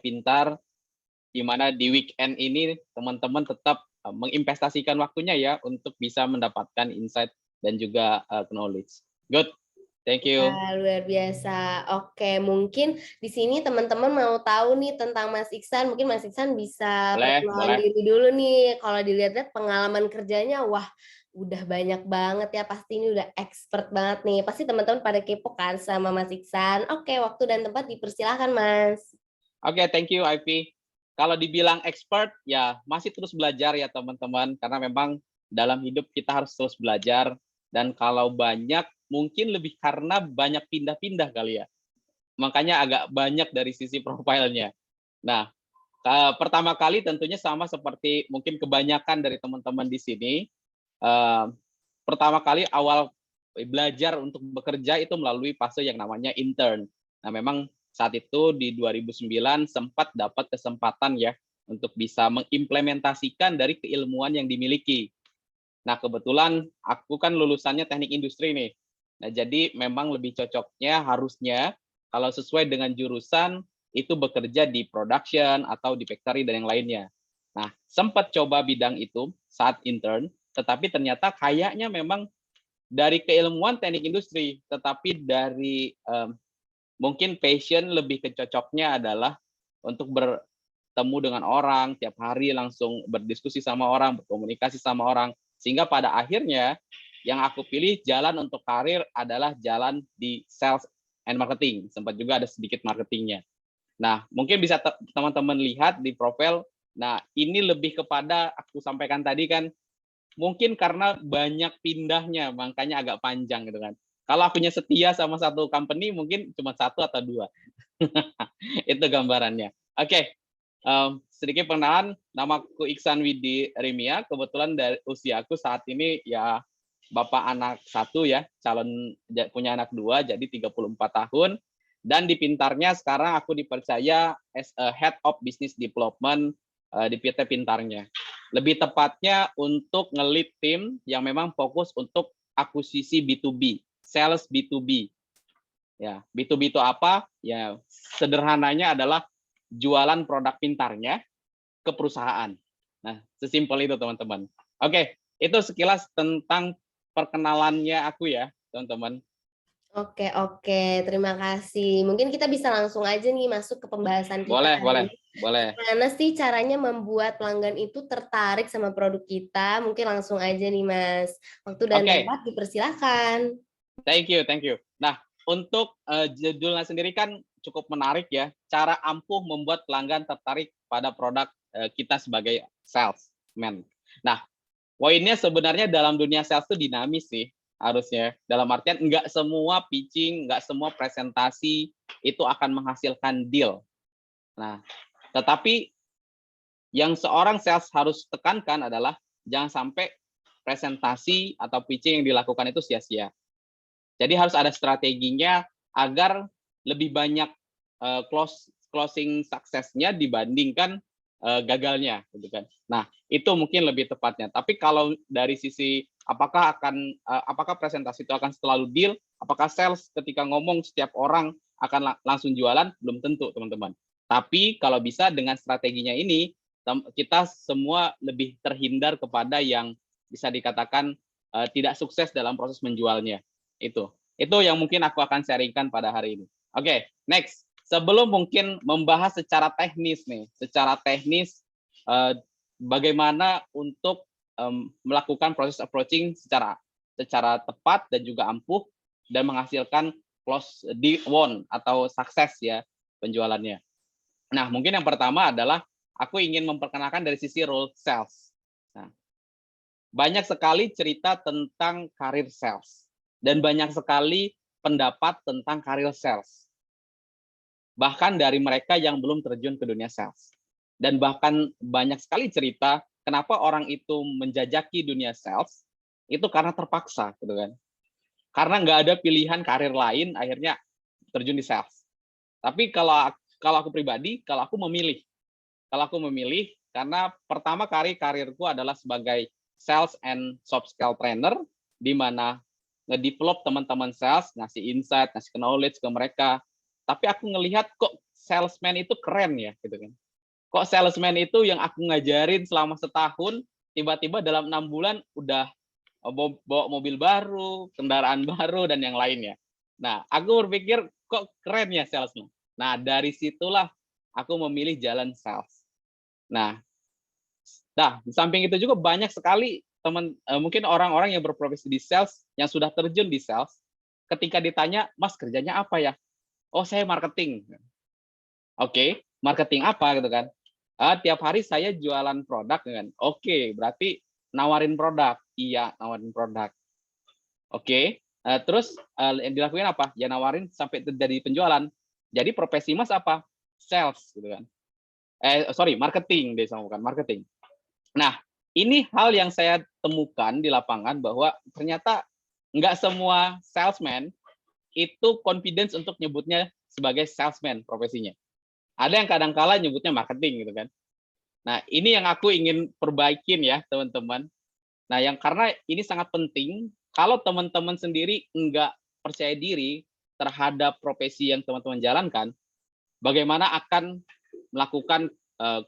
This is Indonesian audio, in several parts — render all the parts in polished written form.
pintar, di mana di weekend ini teman-teman tetap menginvestasikan waktunya ya untuk bisa mendapatkan insight dan juga knowledge. Good, thank you. Wah, luar biasa. Oke, mungkin di sini teman-teman mau tahu nih tentang Mas Iksan. Mungkin Mas Iksan bisa perkenalan diri dulu nih. Kalau dilihat-lihat pengalaman kerjanya, wah udah banyak banget ya. Pasti ini udah expert banget nih. Pasti teman-teman pada kepo kan sama Mas Iksan. Oke, waktu dan tempat dipersilahkan, Mas. Oke, thank you, Ivy. Kalau dibilang expert, ya masih terus belajar ya teman-teman. Karena memang dalam hidup kita harus terus belajar. Dan kalau banyak, mungkin lebih karena banyak pindah-pindah kali ya. Makanya agak banyak dari sisi profilnya. Nah, pertama kali tentunya sama seperti mungkin kebanyakan dari teman-teman di sini. Pertama kali awal belajar untuk bekerja itu melalui fase yang namanya intern. Nah, memang saat itu di 2009 sempat dapat kesempatan ya untuk bisa mengimplementasikan dari keilmuan yang dimiliki. Nah, kebetulan aku kan lulusannya teknik industri nih. Nah, jadi memang lebih cocoknya harusnya kalau sesuai dengan jurusan itu bekerja di production atau di factory dan yang lainnya. Nah, sempat coba bidang itu saat intern, tetapi ternyata kayaknya memang dari keilmuan teknik industri, tetapi dari mungkin passion lebih kecocoknya adalah untuk bertemu dengan orang, tiap hari langsung berdiskusi sama orang, berkomunikasi sama orang. Sehingga pada akhirnya yang aku pilih jalan untuk karir adalah jalan di sales and marketing. Sempat juga ada sedikit marketingnya. Nah, mungkin bisa teman-teman lihat di profil. Nah, ini lebih kepada aku sampaikan tadi kan, mungkin karena banyak pindahnya, makanya agak panjang gitu kan. Kalau akunya setia sama satu company, mungkin cuma satu atau dua. Itu gambarannya. Oke, sedikit pengenalan. Namaku Iksan Widi Rimia. Kebetulan dari usiaku saat ini ya bapak anak satu ya, calon punya anak dua, jadi 34 tahun. Dan di Pintarnya sekarang aku dipercaya as a Head of Business Development di PT Pintarnya. Lebih tepatnya untuk nge-lead tim yang memang fokus untuk akuisisi B2B, sales B2B. Ya, B2B itu apa? Ya, sederhananya adalah jualan produk Pintarnya ke perusahaan. Nah, sesimpel itu teman-teman. Oke, itu sekilas tentang perkenalannya aku ya, teman-teman. Oke, terima kasih. Mungkin kita bisa langsung aja nih masuk ke pembahasan kita hari ini. Boleh. Gimana sih caranya membuat pelanggan itu tertarik sama produk kita? Mungkin langsung aja nih, Mas. Waktu dan tempat dipersilahkan. Thank you. Nah, untuk judulnya sendiri kan cukup menarik ya. Cara ampuh membuat pelanggan tertarik pada produk kita sebagai salesman. Nah, poinnya sebenarnya dalam dunia sales itu dinamis sih harusnya. Dalam artian nggak semua pitching, nggak semua presentasi itu akan menghasilkan deal. Nah, tetapi yang seorang sales harus tekankan adalah jangan sampai presentasi atau pitching yang dilakukan itu sia-sia. Jadi harus ada strateginya agar lebih banyak closing suksesnya dibandingkan gagalnya, gitu kan. Nah, itu mungkin lebih tepatnya. Tapi kalau dari sisi apakah presentasi itu akan selalu deal, apakah sales ketika ngomong setiap orang akan langsung jualan, belum tentu, teman-teman. Tapi kalau bisa dengan strateginya ini, kita semua lebih terhindar kepada yang bisa dikatakan tidak sukses dalam proses menjualnya. Itu yang mungkin aku akan sharingkan pada hari ini. Oke, next. Sebelum mungkin membahas secara teknis nih, bagaimana untuk melakukan proses approaching secara tepat dan juga ampuh dan menghasilkan close di won atau sukses ya penjualannya. Nah, mungkin yang pertama adalah aku ingin memperkenalkan dari sisi role sales. Nah, banyak sekali cerita tentang karir sales dan banyak sekali pendapat tentang karir sales. Bahkan dari mereka yang belum terjun ke dunia sales. Dan bahkan banyak sekali cerita kenapa orang itu menjajaki dunia sales itu karena terpaksa, gitu kan. Karena nggak ada pilihan karir lain, akhirnya terjun di sales. Tapi kalau aku pribadi, kalau aku memilih karena pertama karirku adalah sebagai sales and soft skill trainer, di mana nge-develop teman-teman sales, ngasih insight, ngasih knowledge ke mereka. Tapi aku ngelihat kok salesman itu keren ya, gitu kan. Kok salesman itu yang aku ngajarin selama setahun, tiba-tiba dalam 6 bulan udah bawa mobil baru, kendaraan baru, dan yang lainnya. Nah, aku berpikir, kok keren ya salesman. Nah, dari situlah aku memilih jalan sales. Nah, di samping itu juga banyak sekali mungkin orang-orang yang berprofesi di sales, yang sudah terjun di sales, ketika ditanya, Mas kerjanya apa ya? Oh, saya marketing. Oke, marketing apa gitu kan? Tiap hari saya jualan produk kan. Oke, berarti nawarin produk. Iya, nawarin produk. Oke, terus yang dilakukan apa? Ya nawarin sampai terjadi penjualan. Jadi profesi Mas apa? Sales gitu kan. Sorry, marketing deh, sama bukan marketing. Nah, ini hal yang saya temukan di lapangan bahwa ternyata nggak semua salesman itu confidence untuk nyebutnya sebagai salesman profesinya. Ada yang kadang-kala nyebutnya marketing gitu kan. Nah, ini yang aku ingin perbaikin ya, teman-teman. Nah, yang karena ini sangat penting, kalau teman-teman sendiri nggak percaya diri terhadap profesi yang teman-teman jalankan, bagaimana akan melakukan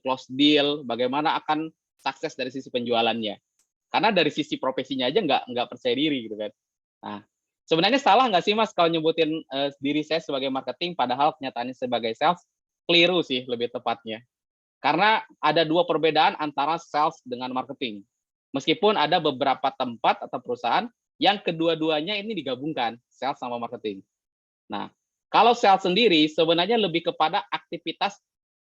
close deal, bagaimana akan sukses dari sisi penjualannya. Karena dari sisi profesinya aja nggak percaya diri gitu kan. Nah, sebenarnya salah nggak sih Mas kalau nyebutin diri saya sebagai marketing, padahal kenyataannya sebagai sales? Keliru sih lebih tepatnya. Karena ada dua perbedaan antara sales dengan marketing. Meskipun ada beberapa tempat atau perusahaan yang kedua-duanya ini digabungkan, sales sama marketing. Nah, kalau sales sendiri sebenarnya lebih kepada aktivitas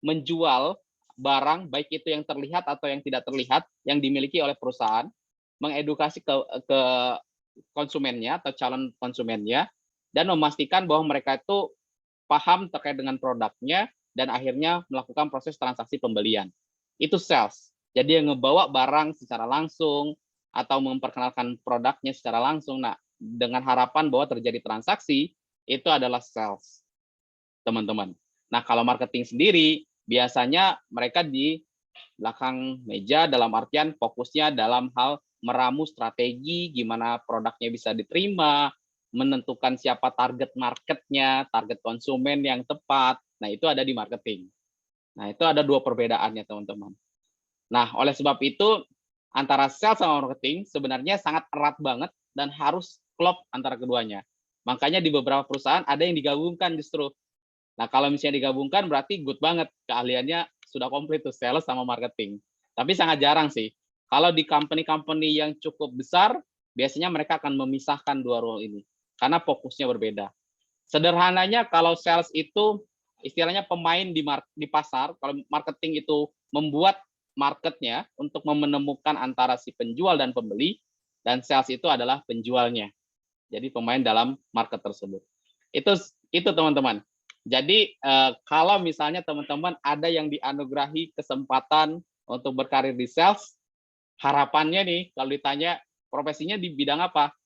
menjual barang, baik itu yang terlihat atau yang tidak terlihat, yang dimiliki oleh perusahaan, mengedukasi ke konsumennya atau calon konsumennya, dan memastikan bahwa mereka itu paham terkait dengan produknya, dan akhirnya melakukan proses transaksi pembelian. Itu sales. Jadi yang ngebawa barang secara langsung atau memperkenalkan produknya secara langsung. Nah, dengan harapan bahwa terjadi transaksi, itu adalah sales, teman-teman. Nah, kalau marketing sendiri, biasanya mereka di belakang meja dalam artian fokusnya dalam hal meramu strategi, gimana produknya bisa diterima, menentukan siapa target marketnya, target konsumen yang tepat. Nah, itu ada di marketing. Nah, itu ada dua perbedaannya, teman-teman. Nah, oleh sebab itu, antara sales sama marketing sebenarnya sangat erat banget dan harus klop antara keduanya. Makanya di beberapa perusahaan ada yang digabungkan justru. Nah, kalau misalnya digabungkan berarti good banget, keahliannya sudah komplit tuh, sales sama marketing. Tapi sangat jarang sih. Kalau di company-company yang cukup besar, biasanya mereka akan memisahkan dua role ini karena fokusnya berbeda. Sederhananya kalau sales itu istilahnya pemain di pasar, kalau marketing itu membuat marketnya untuk menemukan antara si penjual dan pembeli, dan sales itu adalah penjualnya. Jadi pemain dalam market tersebut. Itu teman-teman. Jadi kalau misalnya teman-teman ada yang dianugerahi kesempatan untuk berkarir di sales, harapannya nih kalau ditanya profesinya di bidang apa,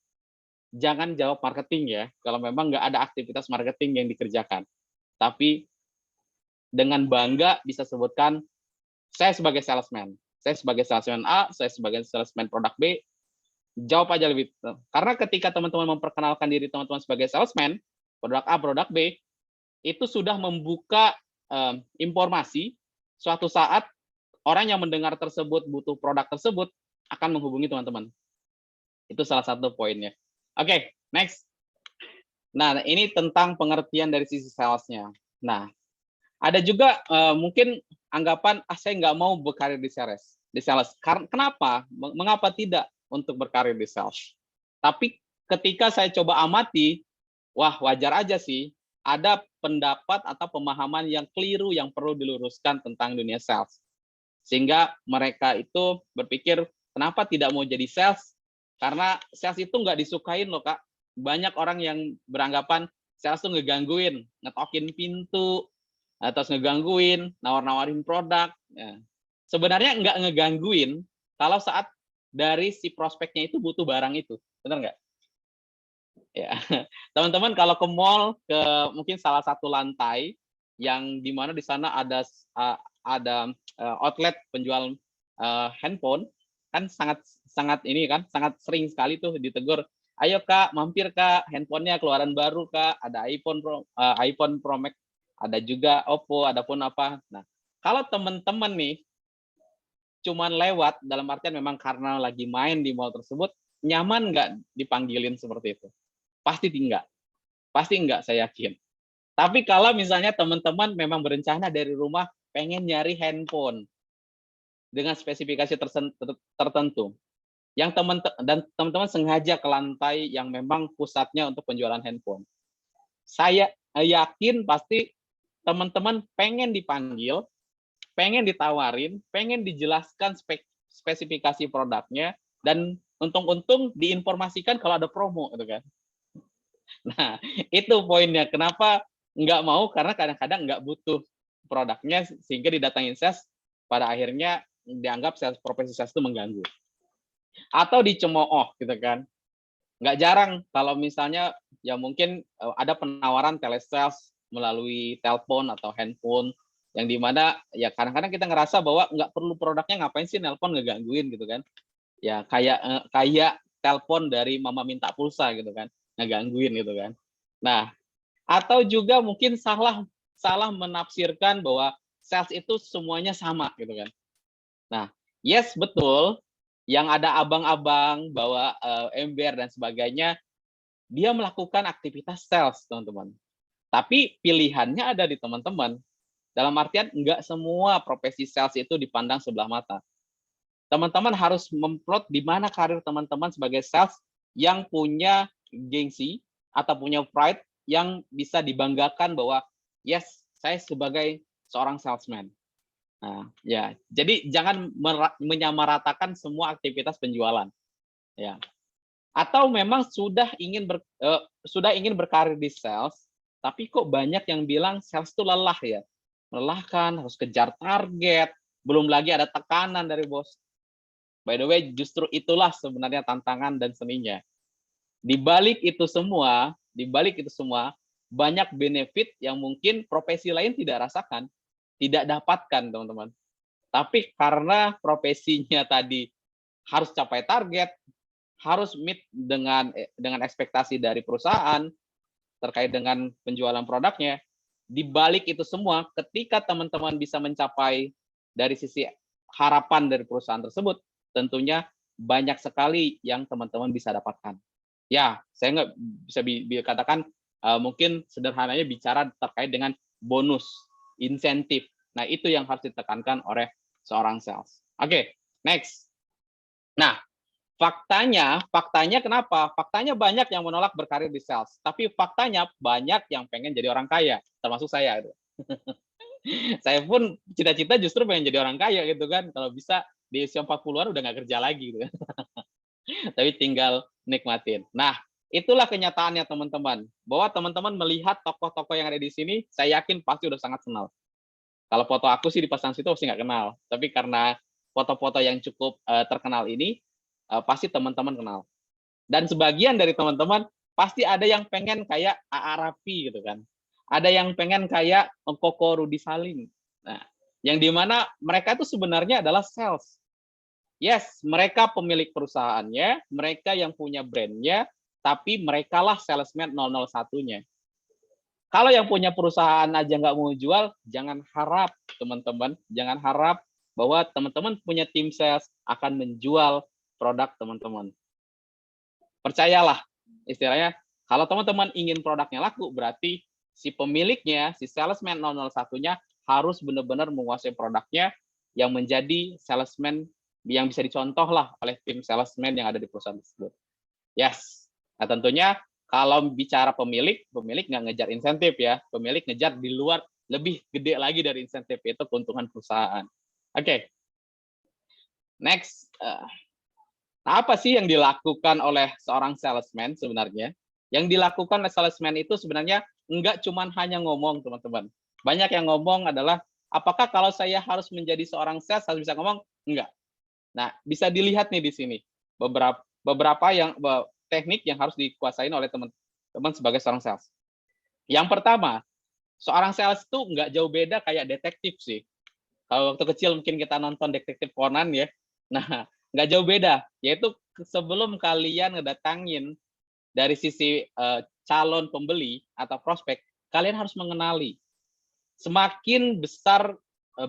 jangan jawab marketing ya, kalau memang nggak ada aktivitas marketing yang dikerjakan. Tapi dengan bangga bisa sebutkan, saya sebagai salesman A, saya sebagai salesman produk B, jawab aja lebih. Karena ketika teman-teman memperkenalkan diri teman-teman sebagai salesman, produk A, produk B, itu sudah membuka informasi, suatu saat orang yang mendengar tersebut butuh produk tersebut akan menghubungi teman-teman. Itu salah satu poinnya. Oke, next. Nah, ini tentang pengertian dari sisi salesnya. Nah, ada juga mungkin anggapan, saya nggak mau berkarir di sales. Kenapa? Mengapa tidak untuk berkarir di sales? Tapi ketika saya coba amati, wah wajar aja sih, ada pendapat atau pemahaman yang keliru yang perlu diluruskan tentang dunia sales. Sehingga mereka itu berpikir, kenapa tidak mau jadi sales? Karena sales itu nggak disukain loh, Kak. Banyak orang yang beranggapan sales itu ngegangguin, ngetokin pintu, terus ngegangguin, nawar-nawarin produk. Ya. Sebenarnya nggak ngegangguin kalau saat dari si prospeknya itu butuh barang itu. Benar nggak? Ya, teman-teman kalau ke mall, ke mungkin salah satu lantai yang di mana di sana ada outlet penjual handphone, kan sangat ini kan sangat sering sekali tuh ditegur, ayo Kak, mampir Kak, handphonenya keluaran baru Kak, ada iPhone Pro Max ada juga Oppo, ada pun apa. Nah, kalau teman-teman nih cuman lewat, dalam artian memang karena lagi main di mall tersebut, nyaman nggak dipanggilin seperti itu? Pasti enggak. Pasti enggak, saya yakin. Tapi kalau misalnya teman-teman memang berencana dari rumah pengen nyari handphone dengan spesifikasi tertentu, yang teman-teman sengaja ke lantai yang memang pusatnya untuk penjualan handphone. Saya yakin pasti teman-teman pengen dipanggil, pengen ditawarin, pengen dijelaskan spesifikasi produknya, dan untung-untung diinformasikan kalau ada promo, gitu kan. Nah, itu poinnya. Kenapa nggak mau? Karena kadang-kadang nggak butuh produknya, sehingga didatangin sales, pada akhirnya dianggap profesi sales itu mengganggu. Atau dicemooh, gitu kan. Nggak jarang kalau misalnya ya mungkin ada penawaran telesales melalui telepon atau handphone, yang dimana ya kadang-kadang kita ngerasa bahwa nggak perlu produknya, ngapain sih nelpon ngegangguin, gitu kan. Ya kayak telepon dari mama minta pulsa, gitu kan, ngegangguin, gitu kan. Nah, atau juga mungkin salah menafsirkan bahwa sales itu semuanya sama, gitu kan. Nah, yes, betul, yang ada abang-abang bawa ember dan sebagainya, dia melakukan aktivitas sales, teman-teman. Tapi pilihannya ada di teman-teman. Dalam artian nggak semua profesi sales itu dipandang sebelah mata. Teman-teman harus memplot di mana karir teman-teman sebagai sales yang punya gengsi atau punya pride yang bisa dibanggakan bahwa yes, saya sebagai seorang salesman. Nah, ya, jadi jangan menyamaratakan semua aktivitas penjualan, ya. Atau memang sudah ingin berkarir di sales, tapi kok banyak yang bilang sales itu lelah ya, melelahkan, harus kejar target, belum lagi ada tekanan dari bos. By the way, justru itulah sebenarnya tantangan dan seninya. Di balik itu semua, banyak benefit yang mungkin profesi lain tidak rasakan, tidak dapatkan, teman-teman. Tapi karena profesinya tadi harus capai target, harus meet dengan ekspektasi dari perusahaan terkait dengan penjualan produknya, di balik itu semua, ketika teman-teman bisa mencapai dari sisi harapan dari perusahaan tersebut, tentunya banyak sekali yang teman-teman bisa dapatkan. Ya, saya nggak bisa katakan mungkin sederhananya bicara terkait dengan bonus, insentif. Nah, itu yang harus ditekankan oleh seorang sales. Oke, next. Nah, faktanya kenapa? Faktanya banyak yang menolak berkarir di sales, tapi faktanya banyak yang pengen jadi orang kaya, termasuk saya. Saya pun cita-cita justru pengen jadi orang kaya, gitu kan. Kalau bisa di usia 40-an udah nggak kerja lagi, gitu kan. Tapi tinggal nikmatin. Nah, itulah kenyataannya, teman-teman. Bahwa teman-teman melihat tokoh-tokoh yang ada di sini, saya yakin pasti udah sangat kenal. Kalau foto aku sih dipasang situ pasti nggak kenal. Tapi karena foto-foto yang cukup terkenal ini, pasti teman-teman kenal. Dan sebagian dari teman-teman pasti ada yang pengen kayak A.A. Raffi, gitu kan. Ada yang pengen kayak Koko Rudi Salim. Nah, yang dimana mereka itu sebenarnya adalah sales. Yes, mereka pemilik perusahaannya, mereka yang punya brandnya, tapi merekalah salesman 001-nya. Kalau yang punya perusahaan aja nggak mau jual, jangan harap, teman-teman, jangan harap bahwa teman-teman punya tim sales akan menjual produk teman-teman. Percayalah, istilahnya, kalau teman-teman ingin produknya laku, berarti si pemiliknya, si salesman 001-nya harus benar-benar menguasai produknya yang menjadi salesman yang bisa dicontoh lah oleh tim salesman yang ada di perusahaan tersebut. Yes. Nah, tentunya kalau bicara pemilik nggak ngejar insentif ya. Pemilik ngejar di luar lebih gede lagi dari insentif, yaitu keuntungan perusahaan. Oke. Next. Apa sih yang dilakukan oleh seorang salesman sebenarnya? Yang dilakukan oleh salesman itu sebenarnya nggak cuma hanya ngomong, teman-teman. Banyak yang ngomong adalah, apakah kalau saya harus menjadi seorang sales harus bisa ngomong? Enggak. Nah, bisa dilihat nih di sini beberapa teknik yang harus dikuasain oleh teman-teman sebagai seorang sales. Yang pertama, seorang sales itu nggak jauh beda kayak detektif sih. Kalau waktu kecil mungkin kita nonton Detektif Conan ya. Nah, nggak jauh beda, yaitu sebelum kalian ngedatangin dari sisi calon pembeli atau prospek, kalian harus mengenali. semakin besar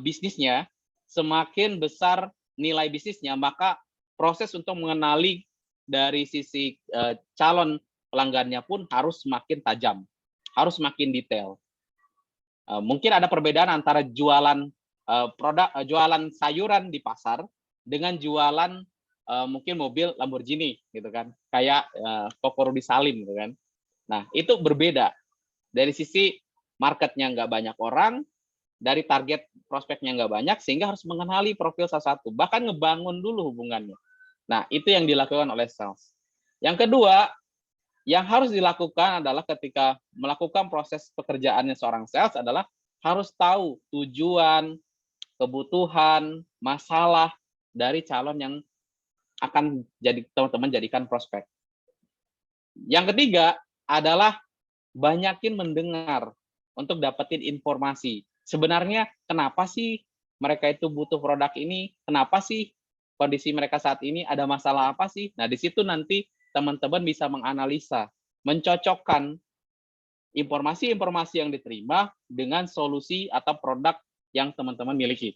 bisnisnya, semakin besar nilai bisnisnya, maka proses untuk mengenali dari sisi calon pelanggannya pun harus semakin tajam, harus semakin detail. Mungkin ada perbedaan antara jualan jualan sayuran di pasar dengan jualan mungkin mobil Lamborghini gitu kan, kayak Kokorudi Salim gitu kan. Nah, itu berbeda. Dari sisi marketnya nggak banyak orang, dari target prospeknya nggak banyak, sehingga harus mengenali profil salah satu, bahkan ngebangun dulu hubungannya. Nah, itu yang dilakukan oleh sales. Yang kedua, yang harus dilakukan adalah ketika melakukan proses pekerjaannya seorang sales adalah harus tahu tujuan, kebutuhan, masalah dari calon yang akan jadi teman-teman jadikan prospek. Yang ketiga adalah banyakin mendengar untuk dapetin informasi. Sebenarnya kenapa sih mereka itu butuh produk ini? Kenapa sih kondisi mereka saat ini ada masalah apa sih? Nah, di situ nanti teman-teman bisa menganalisa, mencocokkan informasi-informasi yang diterima dengan solusi atau produk yang teman-teman miliki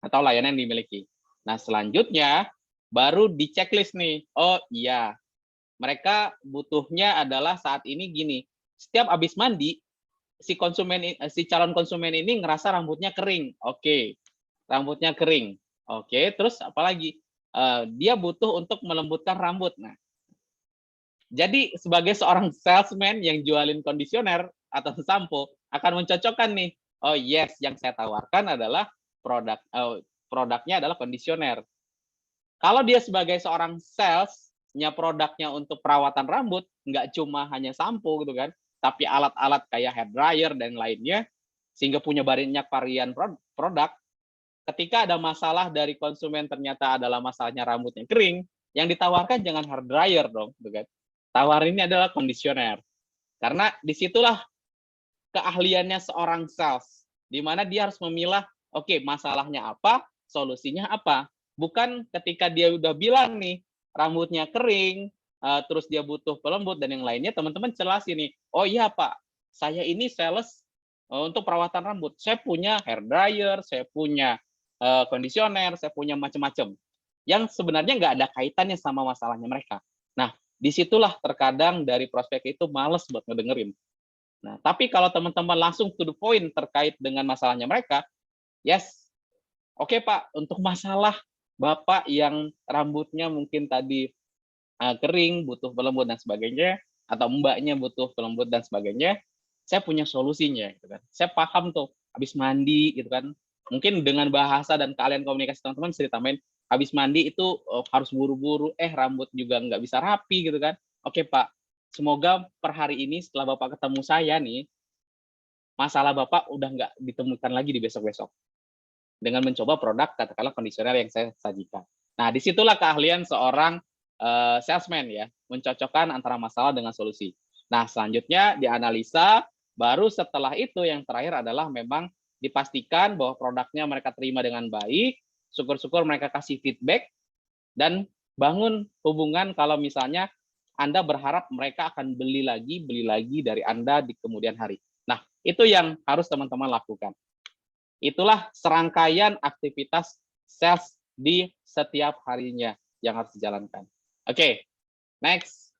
atau layanan yang dimiliki. Nah, selanjutnya baru di checklist nih. Oh iya, mereka butuhnya adalah saat ini gini. Setiap habis mandi, si calon konsumen ini ngerasa rambutnya kering. Oke, rambutnya kering. Oke, terus apalagi? Dia butuh untuk melembutkan rambut. Nah, jadi sebagai seorang salesman yang jualin kondisioner atau sampo akan mencocokkan nih. Oh yes, yang saya tawarkan adalah produknya adalah kondisioner. Kalau dia sebagai seorang salesnya produknya untuk perawatan rambut, nggak cuma hanya sampo gitu kan, tapi alat-alat kayak hair dryer dan lainnya, sehingga punya banyak varian produk. Ketika ada masalah dari konsumen ternyata adalah masalahnya rambutnya kering, yang ditawarkan jangan hair dryer dong, gitu kan. Tawarinnya adalah kondisioner. Karena disitulah keahliannya seorang sales, di mana dia harus memilah, oke, masalahnya apa, solusinya apa. Bukan ketika dia udah bilang nih, rambutnya kering, terus dia butuh pelembut dan yang lainnya, teman-teman jelasin nih, oh iya Pak, saya ini sales untuk perawatan rambut. Saya punya hair dryer, saya punya kondisioner, saya punya macam-macam. Yang sebenarnya nggak ada kaitannya sama masalahnya mereka. Nah, disitulah terkadang dari prospek itu males buat ngedengerin. Nah, tapi kalau teman-teman langsung to the point terkait dengan masalahnya mereka, yes, oke Pak, untuk masalah Bapak yang rambutnya mungkin tadi kering, butuh pelembut dan sebagainya, atau mbaknya butuh pelembut dan sebagainya, saya punya solusinya, gitu kan. Saya paham tuh, habis mandi, gitu kan. Mungkin dengan bahasa dan kalian komunikasi teman-teman bisa ditambahin, habis mandi itu harus buru-buru, rambut juga nggak bisa rapi, gitu kan. Oke Pak, semoga per hari ini setelah Bapak ketemu saya nih, masalah Bapak udah nggak ditemukan lagi di besok-besok. Dengan mencoba produk katakanlah kondisioner yang saya sajikan. Nah, disitulah keahlian seorang salesman ya, mencocokkan antara masalah dengan solusi. Nah, selanjutnya dianalisa, baru setelah itu yang terakhir adalah memang dipastikan bahwa produknya mereka terima dengan baik, syukur-syukur mereka kasih feedback, dan bangun hubungan kalau misalnya Anda berharap mereka akan beli lagi dari Anda di kemudian hari. Nah, itu yang harus teman-teman lakukan. Itulah serangkaian aktivitas sales di setiap harinya yang harus dijalankan. Oke, next.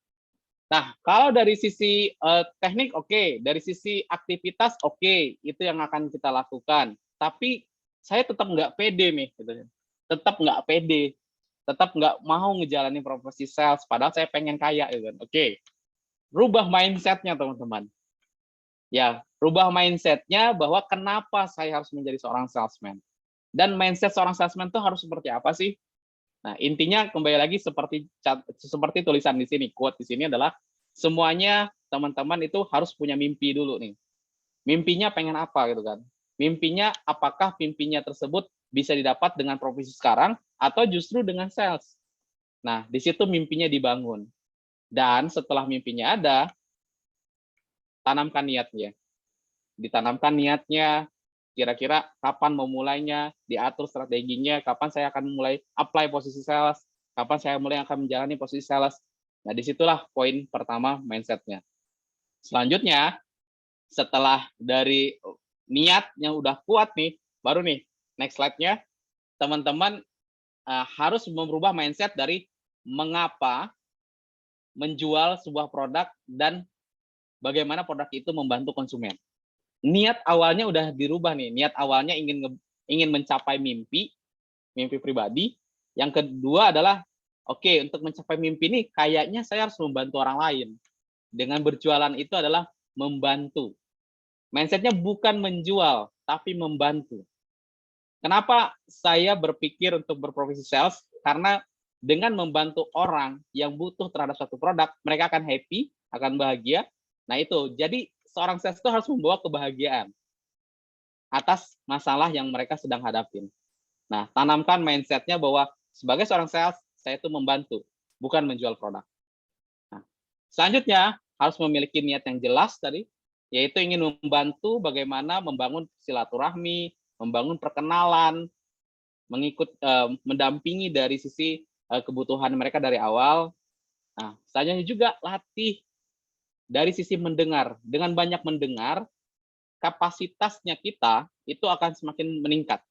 Nah, kalau dari sisi teknik oke, dari sisi aktivitas oke, itu yang akan kita lakukan. Tapi saya tetap nggak pede nih, gitu. Tetap nggak pede, tetap nggak mau ngejalanin profesi sales, padahal saya pengen kaya, gitu. Oke, rubah mindset-nya teman-teman. Ya, rubah mindset-nya bahwa kenapa saya harus menjadi seorang salesman. Dan mindset seorang salesman itu harus seperti apa sih? Nah, intinya kembali lagi seperti tulisan di sini, quote di sini adalah semuanya teman-teman itu harus punya mimpi dulu nih. Mimpinya pengen apa gitu kan? Mimpinya apakah mimpinya tersebut bisa didapat dengan profesi sekarang atau justru dengan sales? Nah, di situ mimpinya dibangun. Dan setelah mimpinya ada, tanamkan niatnya. Ditanamkan niatnya, kira-kira kapan mau mulainya, diatur strateginya, kapan saya akan mulai apply posisi sales, kapan saya mulai akan menjalani posisi sales. Nah, disitulah poin pertama mindset-nya. Selanjutnya, setelah dari niat yang udah kuat nih, baru nih, next slide-nya, teman-teman harus merubah mindset dari mengapa menjual sebuah produk dan bagaimana produk itu membantu konsumen. Niat awalnya udah dirubah nih, niat awalnya ingin mencapai mimpi pribadi. Yang kedua adalah, oke, untuk mencapai mimpi ini kayaknya saya harus membantu orang lain. Dengan berjualan itu adalah membantu. Mindsetnya bukan menjual, tapi membantu. Kenapa saya berpikir untuk berprofesi sales? Karena dengan membantu orang yang butuh terhadap satu produk, mereka akan happy, akan bahagia. Nah itu, jadi seorang sales itu harus membawa kebahagiaan atas masalah yang mereka sedang hadapin. Nah, tanamkan mindsetnya bahwa sebagai seorang sales, saya itu membantu, bukan menjual produk. Nah, selanjutnya, harus memiliki niat yang jelas tadi, yaitu ingin membantu bagaimana membangun silaturahmi, membangun perkenalan, mendampingi dari sisi kebutuhan mereka dari awal. Nah, selanjutnya juga latih dari sisi mendengar. Dengan banyak mendengar, kapasitasnya kita itu akan semakin meningkat.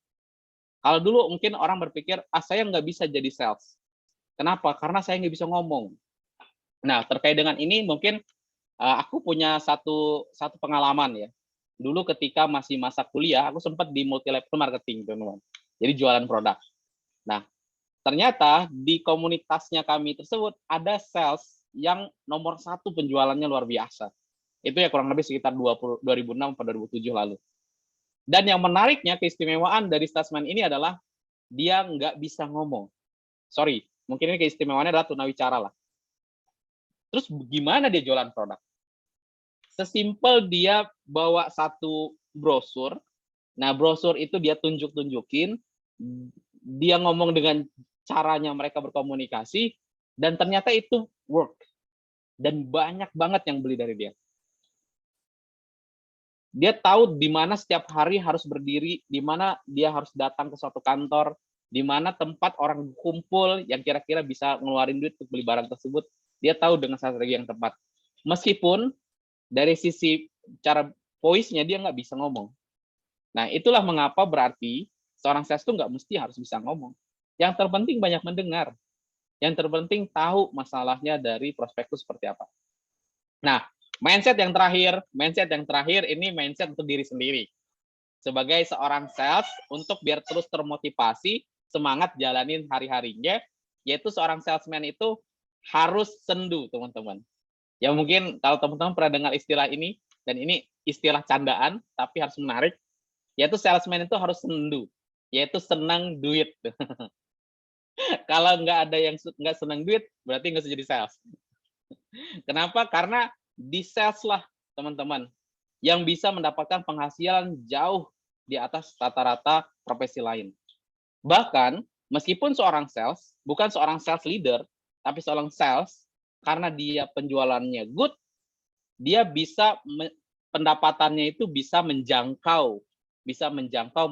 Kalau dulu mungkin orang berpikir, saya nggak bisa jadi sales. Kenapa? Karena saya nggak bisa ngomong. Nah, terkait dengan ini mungkin aku punya satu pengalaman ya. Dulu ketika masih masa kuliah, aku sempat di multi level marketing, teman-teman. Jadi jualan produk. Nah, ternyata di komunitasnya kami tersebut ada sales yang nomor 1 penjualannya luar biasa. Itu ya kurang lebih sekitar 2006 atau 2007 lalu. Dan yang menariknya, keistimewaan dari salesman ini adalah dia nggak bisa ngomong. Sorry, mungkin ini keistimewaannya adalah tunawicara lah. Terus gimana dia jualan produk? Sesimpel dia bawa satu brosur. Nah, brosur itu dia tunjukin, dia ngomong dengan caranya mereka berkomunikasi, dan ternyata itu work. Dan banyak banget yang beli dari dia. Dia tahu di mana setiap hari harus berdiri, di mana dia harus datang ke suatu kantor, di mana tempat orang kumpul yang kira-kira bisa ngeluarin duit untuk beli barang tersebut. Dia tahu dengan strategi yang tepat. Meskipun dari sisi cara voice-nya dia nggak bisa ngomong. Nah, itulah mengapa berarti seorang sales itu nggak mesti harus bisa ngomong. Yang terpenting banyak mendengar. Yang terpenting tahu masalahnya dari prospek itu seperti apa. Nah, mindset yang terakhir ini mindset untuk diri sendiri. Sebagai seorang sales, untuk biar terus termotivasi, semangat jalanin hari-harinya, yaitu seorang salesman itu harus sendu, teman-teman. Ya mungkin kalau teman-teman pernah dengar istilah ini, dan ini istilah candaan, tapi harus menarik, yaitu salesman itu harus sendu, yaitu senang duit. Kalau nggak ada yang nggak senang duit, berarti nggak usah jadi sales. Kenapa? Karena di sales lah, teman-teman, yang bisa mendapatkan penghasilan jauh di atas rata-rata profesi lain. Bahkan, meskipun seorang sales, bukan seorang sales leader, tapi seorang sales, karena dia penjualannya good, dia bisa, pendapatannya itu bisa menjangkau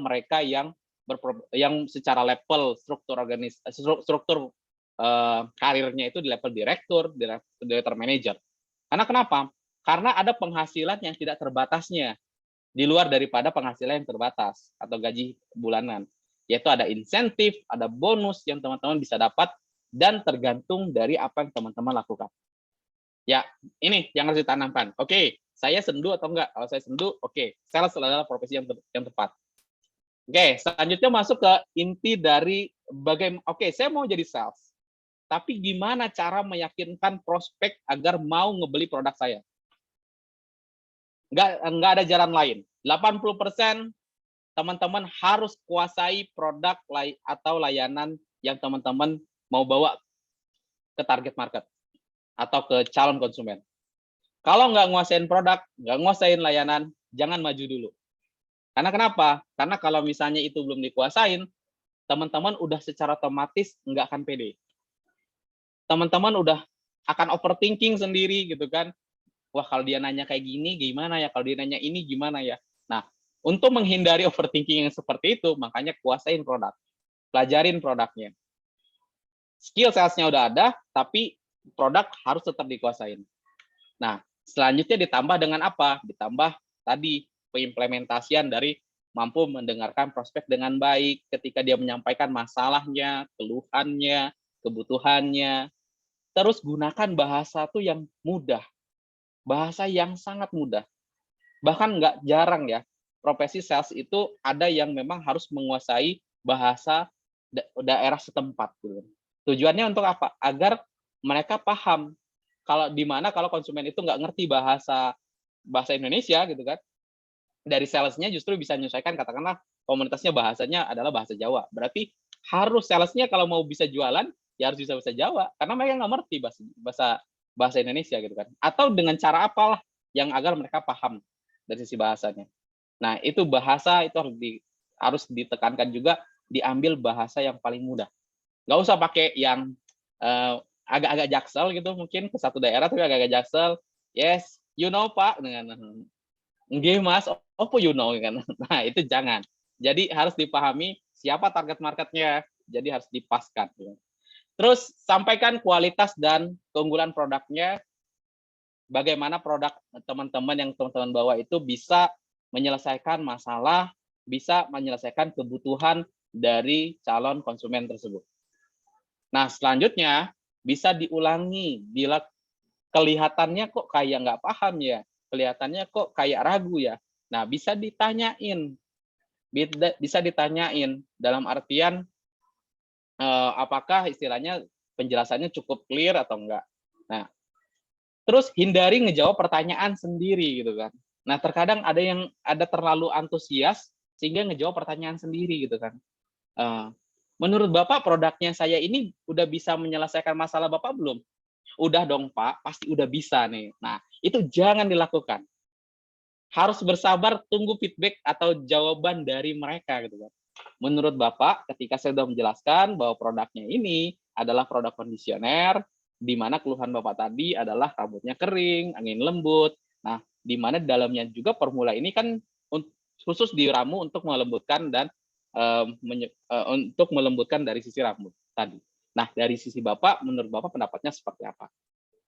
mereka yang secara level struktur karirnya itu di level direktur manajer. Karena kenapa? Karena ada penghasilan yang tidak terbatasnya di luar daripada penghasilan yang terbatas atau gaji bulanan, yaitu ada insentif, ada bonus yang teman-teman bisa dapat dan tergantung dari apa yang teman-teman lakukan. Ya, ini yang harus ditanamkan. Oke, saya sendu atau enggak? Kalau saya sendu, oke, sales adalah profesi yang tepat. Oke, selanjutnya masuk ke inti dari bagaimana. Oke, saya mau jadi sales. Tapi gimana cara meyakinkan prospek agar mau ngebeli produk saya? Nggak ada jalan lain. 80% teman-teman harus kuasai produk atau layanan yang teman-teman mau bawa ke target market atau ke calon konsumen. Kalau nggak nguasain produk, nggak nguasain layanan, jangan maju dulu. Karena kenapa? Karena kalau misalnya itu belum dikuasain, teman-teman udah secara otomatis nggak akan pede. Teman-teman udah akan overthinking sendiri gitu kan. Wah, kalau dia nanya kayak gini gimana ya? Kalau dia nanya ini gimana ya? Nah, untuk menghindari overthinking yang seperti itu, makanya kuasain produk. Pelajarin produknya. Skill salesnya udah ada, tapi produk harus tetap dikuasain. Nah, selanjutnya ditambah dengan apa? Ditambah tadi pengimplementasian dari mampu mendengarkan prospek dengan baik ketika dia menyampaikan masalahnya, keluhannya, kebutuhannya. Terus gunakan bahasa tuh yang mudah, bahasa yang sangat mudah. Bahkan nggak jarang ya, profesi sales itu ada yang memang harus menguasai bahasa daerah setempat gitu. Tujuannya untuk apa? Agar mereka paham kalau di mana kalau konsumen itu nggak ngerti bahasa Indonesia gitu kan, dari salesnya justru bisa menyesuaikan, katakanlah komunitasnya bahasanya adalah bahasa Jawa. Berarti harus salesnya kalau mau bisa jualan ya harus bisa bahasa Jawa karena mereka nggak ngerti bahasa Indonesia gitu kan. Atau dengan cara apalah yang agar mereka paham dari sisi bahasanya. Nah, itu bahasa itu harus ditekankan juga, diambil bahasa yang paling mudah. Nggak usah pakai yang agak-agak jaksel gitu, mungkin ke satu daerah tapi agak-agak jaksel. Yes, you know Pak, dengan nggih Mas, opo you know kan. Nah, itu jangan. Jadi harus dipahami siapa target marketnya, jadi harus dipaskan. Terus sampaikan kualitas dan keunggulan produknya, bagaimana produk teman-teman yang teman-teman bawa itu bisa menyelesaikan masalah, bisa menyelesaikan kebutuhan dari calon konsumen tersebut. Nah, selanjutnya bisa diulangi bila kelihatannya kok kayak nggak paham ya, kelihatannya kok kayak ragu ya. Nah, bisa ditanyain dalam artian apakah istilahnya penjelasannya cukup clear atau enggak. Nah, terus hindari ngejawab pertanyaan sendiri gitu kan. Nah, terkadang ada terlalu antusias sehingga ngejawab pertanyaan sendiri gitu kan. Menurut Bapak produknya saya ini udah bisa menyelesaikan masalah Bapak belum? Udah dong Pak, pasti udah bisa nih. Nah, itu jangan dilakukan. Harus bersabar tunggu feedback atau jawaban dari mereka gitu kan. Menurut Bapak, ketika saya sudah menjelaskan bahwa produknya ini adalah produk kondisioner, di mana keluhan Bapak tadi adalah rambutnya kering, angin lembut. Nah, di mana di dalamnya juga formula ini kan khusus diramu untuk melembutkan dan untuk melembutkan dari sisi rambut tadi. Nah, dari sisi Bapak, menurut Bapak pendapatnya seperti apa?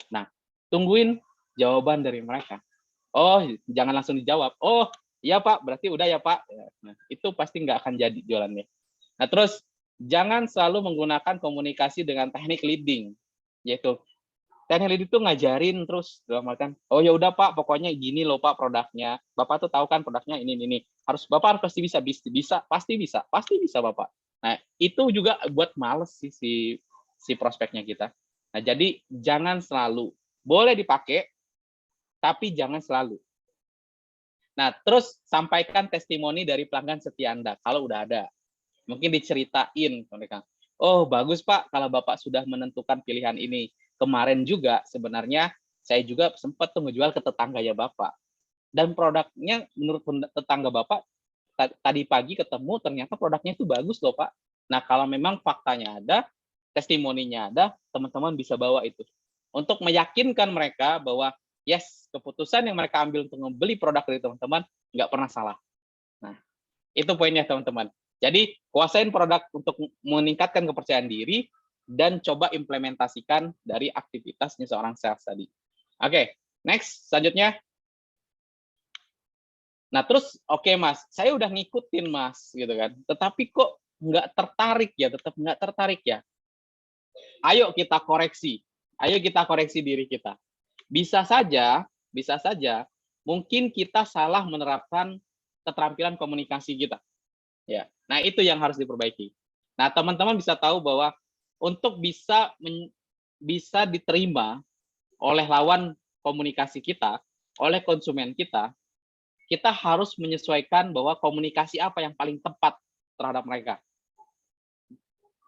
Nah, tungguin jawaban dari mereka. Oh, jangan langsung dijawab. Oh, iya Pak, berarti udah ya Pak. Nah, itu pasti nggak akan jadi jualannya. Nah, terus jangan selalu menggunakan komunikasi dengan teknik leading, yaitu teknik leading itu ngajarin terus dalam artian, oh ya udah Pak, pokoknya gini loh Pak produknya. Bapak tuh tahu kan produknya ini. Bapak harus pasti pasti bisa Bapak. Nah, itu juga buat males si prospeknya kita. Nah, jadi jangan selalu, boleh dipakai, tapi jangan selalu. Nah, terus sampaikan testimoni dari pelanggan setia Anda kalau udah ada. Mungkin diceritain mereka. Oh, bagus Pak kalau Bapak sudah menentukan pilihan ini. Kemarin juga sebenarnya saya juga sempat tuh ngejual ke tetangga ya Bapak. Dan produknya menurut tetangga Bapak tadi pagi ketemu ternyata produknya itu bagus loh Pak. Nah, kalau memang faktanya ada, testimoninya ada, teman-teman bisa bawa itu. Untuk meyakinkan mereka bahwa yes, keputusan yang mereka ambil untuk membeli produk dari teman-teman nggak pernah salah. Nah, itu poinnya teman-teman. Jadi, kuasain produk untuk meningkatkan kepercayaan diri dan coba implementasikan dari aktivitasnya seorang sales tadi. Oke, next, selanjutnya. Nah, terus oke Mas, saya udah ngikutin Mas, gitu kan. Tetapi kok nggak tertarik ya, tetap nggak tertarik ya. Ayo kita koreksi diri kita. Bisa saja, mungkin kita salah menerapkan keterampilan komunikasi kita. Ya, nah itu yang harus diperbaiki. Nah, teman-teman bisa tahu bahwa untuk bisa diterima oleh lawan komunikasi kita, oleh konsumen kita harus menyesuaikan bahwa komunikasi apa yang paling tepat terhadap mereka.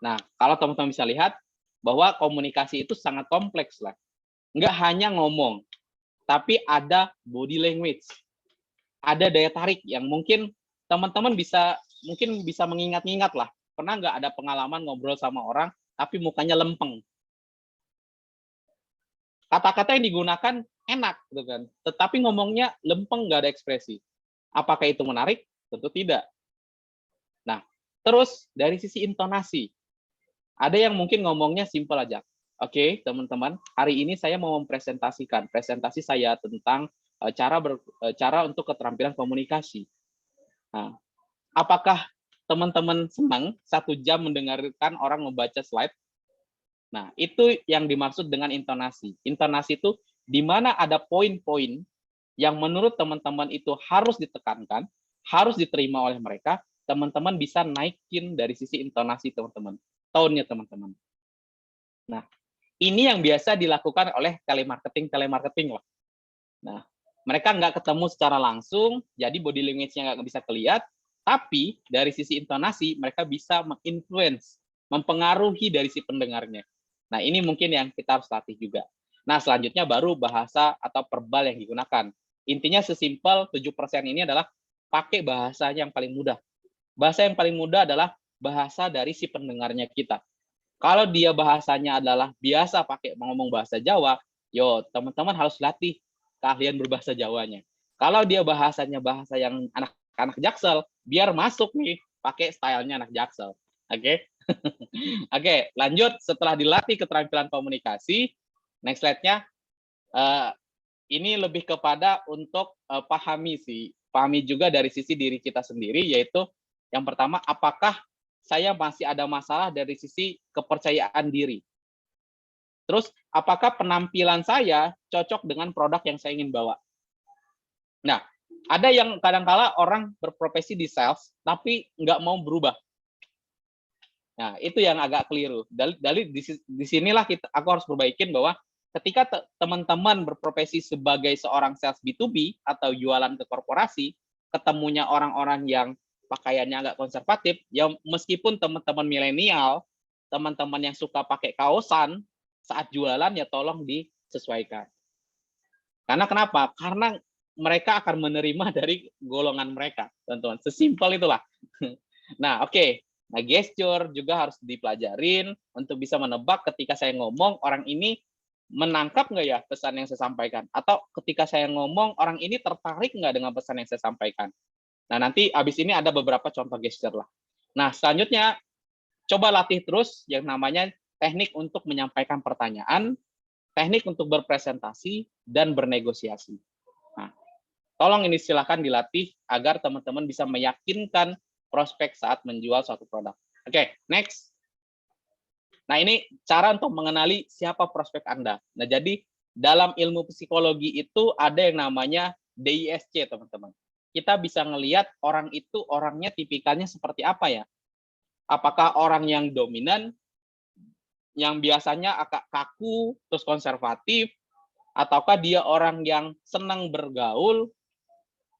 Nah, kalau teman-teman bisa lihat bahwa komunikasi itu sangat kompleks lah. Nggak hanya ngomong, tapi ada body language, ada daya tarik yang mungkin teman-teman bisa mengingat-ingat lah. Pernah nggak ada pengalaman ngobrol sama orang, tapi mukanya lempeng? Kata-kata yang digunakan enak, gitu kan? Tetapi ngomongnya lempeng, nggak ada ekspresi. Apakah itu menarik? Tentu tidak. Nah, terus dari sisi intonasi, ada yang mungkin ngomongnya simpel aja. Oke, teman-teman, hari ini saya mau mempresentasikan presentasi saya tentang cara untuk keterampilan komunikasi. Nah, apakah teman-teman senang 1 jam mendengarkan orang membaca slide? Nah, itu yang dimaksud dengan intonasi. Intonasi itu di mana ada poin-poin yang menurut teman-teman itu harus ditekankan, harus diterima oleh mereka, teman-teman bisa naikin dari sisi intonasi teman-teman, tone-nya teman-teman. Nah, ini yang biasa dilakukan oleh telemarketing lah. Nah, mereka nggak ketemu secara langsung, jadi body language-nya nggak bisa kelihatan, tapi dari sisi intonasi mereka bisa menginfluence, mempengaruhi dari si pendengarnya. Nah, ini mungkin yang kita harus latih juga. Nah, selanjutnya baru bahasa atau verbal yang digunakan. Intinya sesimpel 7% ini adalah pakai bahasa yang paling mudah. Bahasa yang paling mudah adalah bahasa dari si pendengarnya kita. Kalau dia bahasanya adalah biasa pakai ngomong bahasa Jawa, yo teman-teman harus latih keahlian berbahasa Jawanya. Kalau dia bahasanya bahasa yang anak-anak Jaksel, biar masuk nih pakai stylenya anak Jaksel. Oke? Oke, lanjut. Setelah dilatih keterampilan komunikasi, next slide-nya, ini lebih kepada untuk pahami juga dari sisi diri kita sendiri, yaitu yang pertama, apakah saya masih ada masalah dari sisi kepercayaan diri. Terus, apakah penampilan saya cocok dengan produk yang saya ingin bawa? Nah, ada yang kadang-kala orang berprofesi di sales, tapi nggak mau berubah. Nah, itu yang agak keliru. Dari di sinilah aku harus perbaikin bahwa ketika teman-teman berprofesi sebagai seorang sales B2B atau jualan ke korporasi, ketemunya orang-orang yang pakaiannya agak konservatif, ya meskipun teman-teman milenial, teman-teman yang suka pakai kaosan, saat jualan ya tolong disesuaikan. Karena kenapa? Karena mereka akan menerima dari golongan mereka, teman-teman. Sesimpel itulah. Nah, oke. Nah, gesture juga harus dipelajarin untuk bisa menebak ketika saya ngomong, orang ini menangkap nggak ya pesan yang saya sampaikan? Atau ketika saya ngomong, orang ini tertarik nggak dengan pesan yang saya sampaikan? Nah, nanti habis ini ada beberapa contoh gesture lah. Nah, selanjutnya, coba latih terus yang namanya teknik untuk menyampaikan pertanyaan, teknik untuk berpresentasi, dan bernegosiasi. Nah, tolong ini silahkan dilatih agar teman-teman bisa meyakinkan prospek saat menjual suatu produk. Oke, next. Nah, ini cara untuk mengenali siapa prospek Anda. Nah, jadi dalam ilmu psikologi itu ada yang namanya DISC, teman-teman. Kita bisa ngelihat orang itu orangnya tipikalnya seperti apa ya. Apakah orang yang dominan, yang biasanya agak kaku, terus konservatif, ataukah dia orang yang senang bergaul,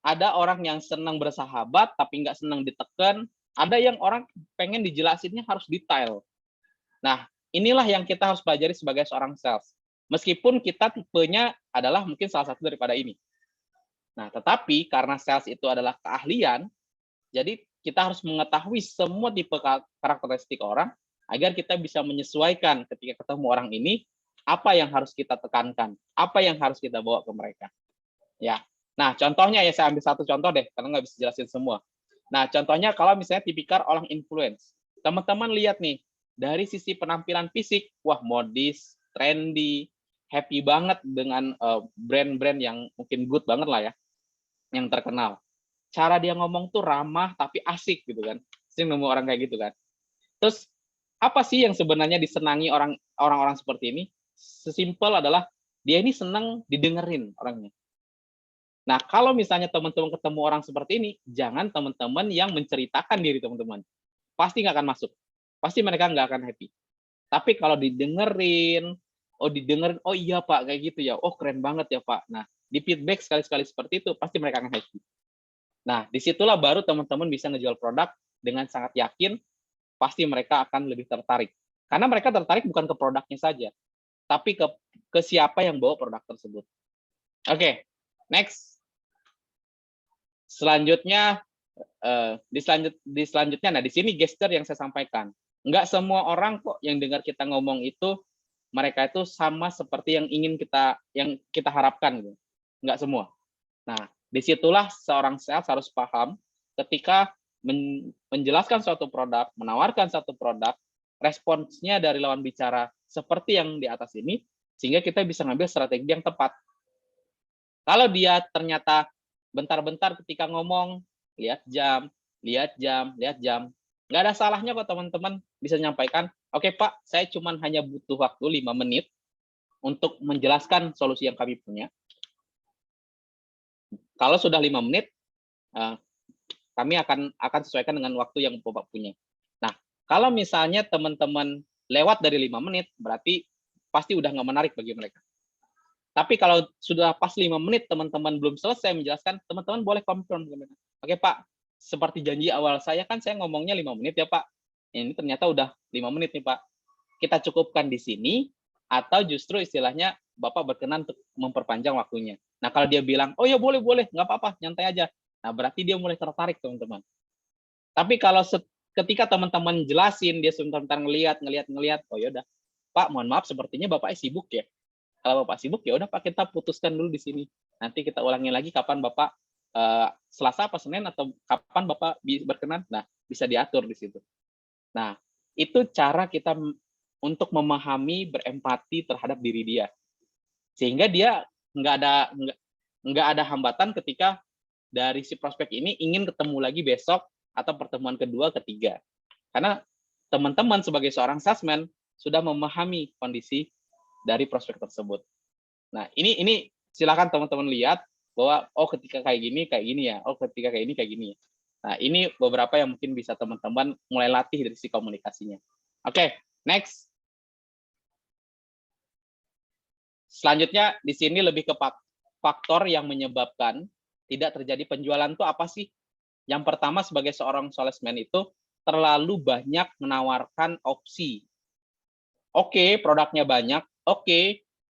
ada orang yang senang bersahabat tapi nggak senang ditekan, ada yang orang pengen dijelasinnya harus detail. Nah, inilah yang kita harus pelajari sebagai seorang sales. Meskipun kita tipenya adalah mungkin salah satu daripada ini. Nah, tetapi karena sales itu adalah keahlian, jadi kita harus mengetahui semua tipe karakteristik orang agar kita bisa menyesuaikan ketika ketemu orang ini, apa yang harus kita tekankan, apa yang harus kita bawa ke mereka. Ya. Nah, contohnya ya saya ambil satu contoh deh, karena nggak bisa jelasin semua. Nah, contohnya kalau misalnya tipikal orang influence. Teman-teman lihat nih, dari sisi penampilan fisik, wah modis, trendy, happy banget dengan brand-brand yang mungkin good banget lah ya, yang terkenal. Cara dia ngomong tuh ramah tapi asik gitu kan. Sering nemu orang kayak gitu kan. Terus apa sih yang sebenarnya disenangi orang-orang seperti ini? Sesimpel adalah dia ini senang didengerin orangnya. Nah, kalau misalnya teman-teman ketemu orang seperti ini, jangan teman-teman yang menceritakan diri teman-teman. Pasti nggak akan masuk. Pasti mereka nggak akan happy. Tapi kalau didengerin, oh iya Pak, kayak gitu ya, oh keren banget ya Pak. Nah, di feedback sekali-sekali seperti itu, pasti mereka akan happy. Nah, disitulah baru teman-teman bisa ngejual produk dengan sangat yakin, pasti mereka akan lebih tertarik. Karena mereka tertarik bukan ke produknya saja, tapi ke siapa yang bawa produk tersebut. Oke, next. Selanjutnya, di selanjutnya, nah di sini gesture yang saya sampaikan. Nggak semua orang kok yang dengar kita ngomong itu, mereka itu sama seperti yang kita harapkan. Gitu. Nggak semua. Nah, disitulah seorang sales harus paham ketika menjelaskan suatu produk, menawarkan satu produk, responsnya dari lawan bicara seperti yang di atas ini, sehingga kita bisa ngambil strategi yang tepat. Kalau dia ternyata bentar-bentar ketika ngomong, lihat jam, lihat jam, lihat jam, nggak ada salahnya kok teman-teman bisa menyampaikan, "Oke Pak, saya cuma hanya butuh waktu 5 menit untuk menjelaskan solusi yang kami punya. Kalau sudah 5 menit, eh, kami akan sesuaikan dengan waktu yang Bapak punya." Nah, kalau misalnya teman-teman lewat dari 5 menit, berarti pasti udah nggak menarik bagi mereka. Tapi kalau sudah pas 5 menit teman-teman belum selesai menjelaskan, teman-teman boleh confirm ke mereka. "Oke Pak, seperti janji awal saya kan saya ngomongnya 5 menit ya Pak. Ini ternyata udah 5 menit nih Pak. Kita cukupkan di sini atau justru istilahnya Bapak berkenan untuk memperpanjang waktunya." Nah, kalau dia bilang, "Oh ya boleh boleh, nggak apa-apa, nyantai aja." Nah, berarti dia mulai tertarik teman-teman. Tapi kalau ketika teman-teman jelasin, dia sebentar-bentar ngelihat, "Oh ya udah, Pak mohon maaf sepertinya Bapak sibuk ya. Kalau Bapak sibuk, ya udah Pak kita putuskan dulu di sini. Nanti kita ulangi lagi kapan Bapak, Selasa apa Senin atau kapan Bapak berkenan." Nah, bisa diatur di situ. Nah, itu cara kita untuk memahami, berempati terhadap diri dia. Sehingga dia nggak ada hambatan ketika dari si prospek ini ingin ketemu lagi besok atau pertemuan kedua, ketiga. Karena teman-teman sebagai seorang salesman sudah memahami kondisi dari prospek tersebut. Nah, ini silakan teman-teman lihat bahwa oh ketika kayak gini ya. Oh ketika kayak gini ya. Nah, ini beberapa yang mungkin bisa teman-teman mulai latih dari si komunikasinya. Oke, next. Selanjutnya di sini lebih ke faktor yang menyebabkan tidak terjadi penjualan itu apa sih? Yang pertama sebagai seorang salesman itu terlalu banyak menawarkan opsi. Oke, produknya banyak, oke,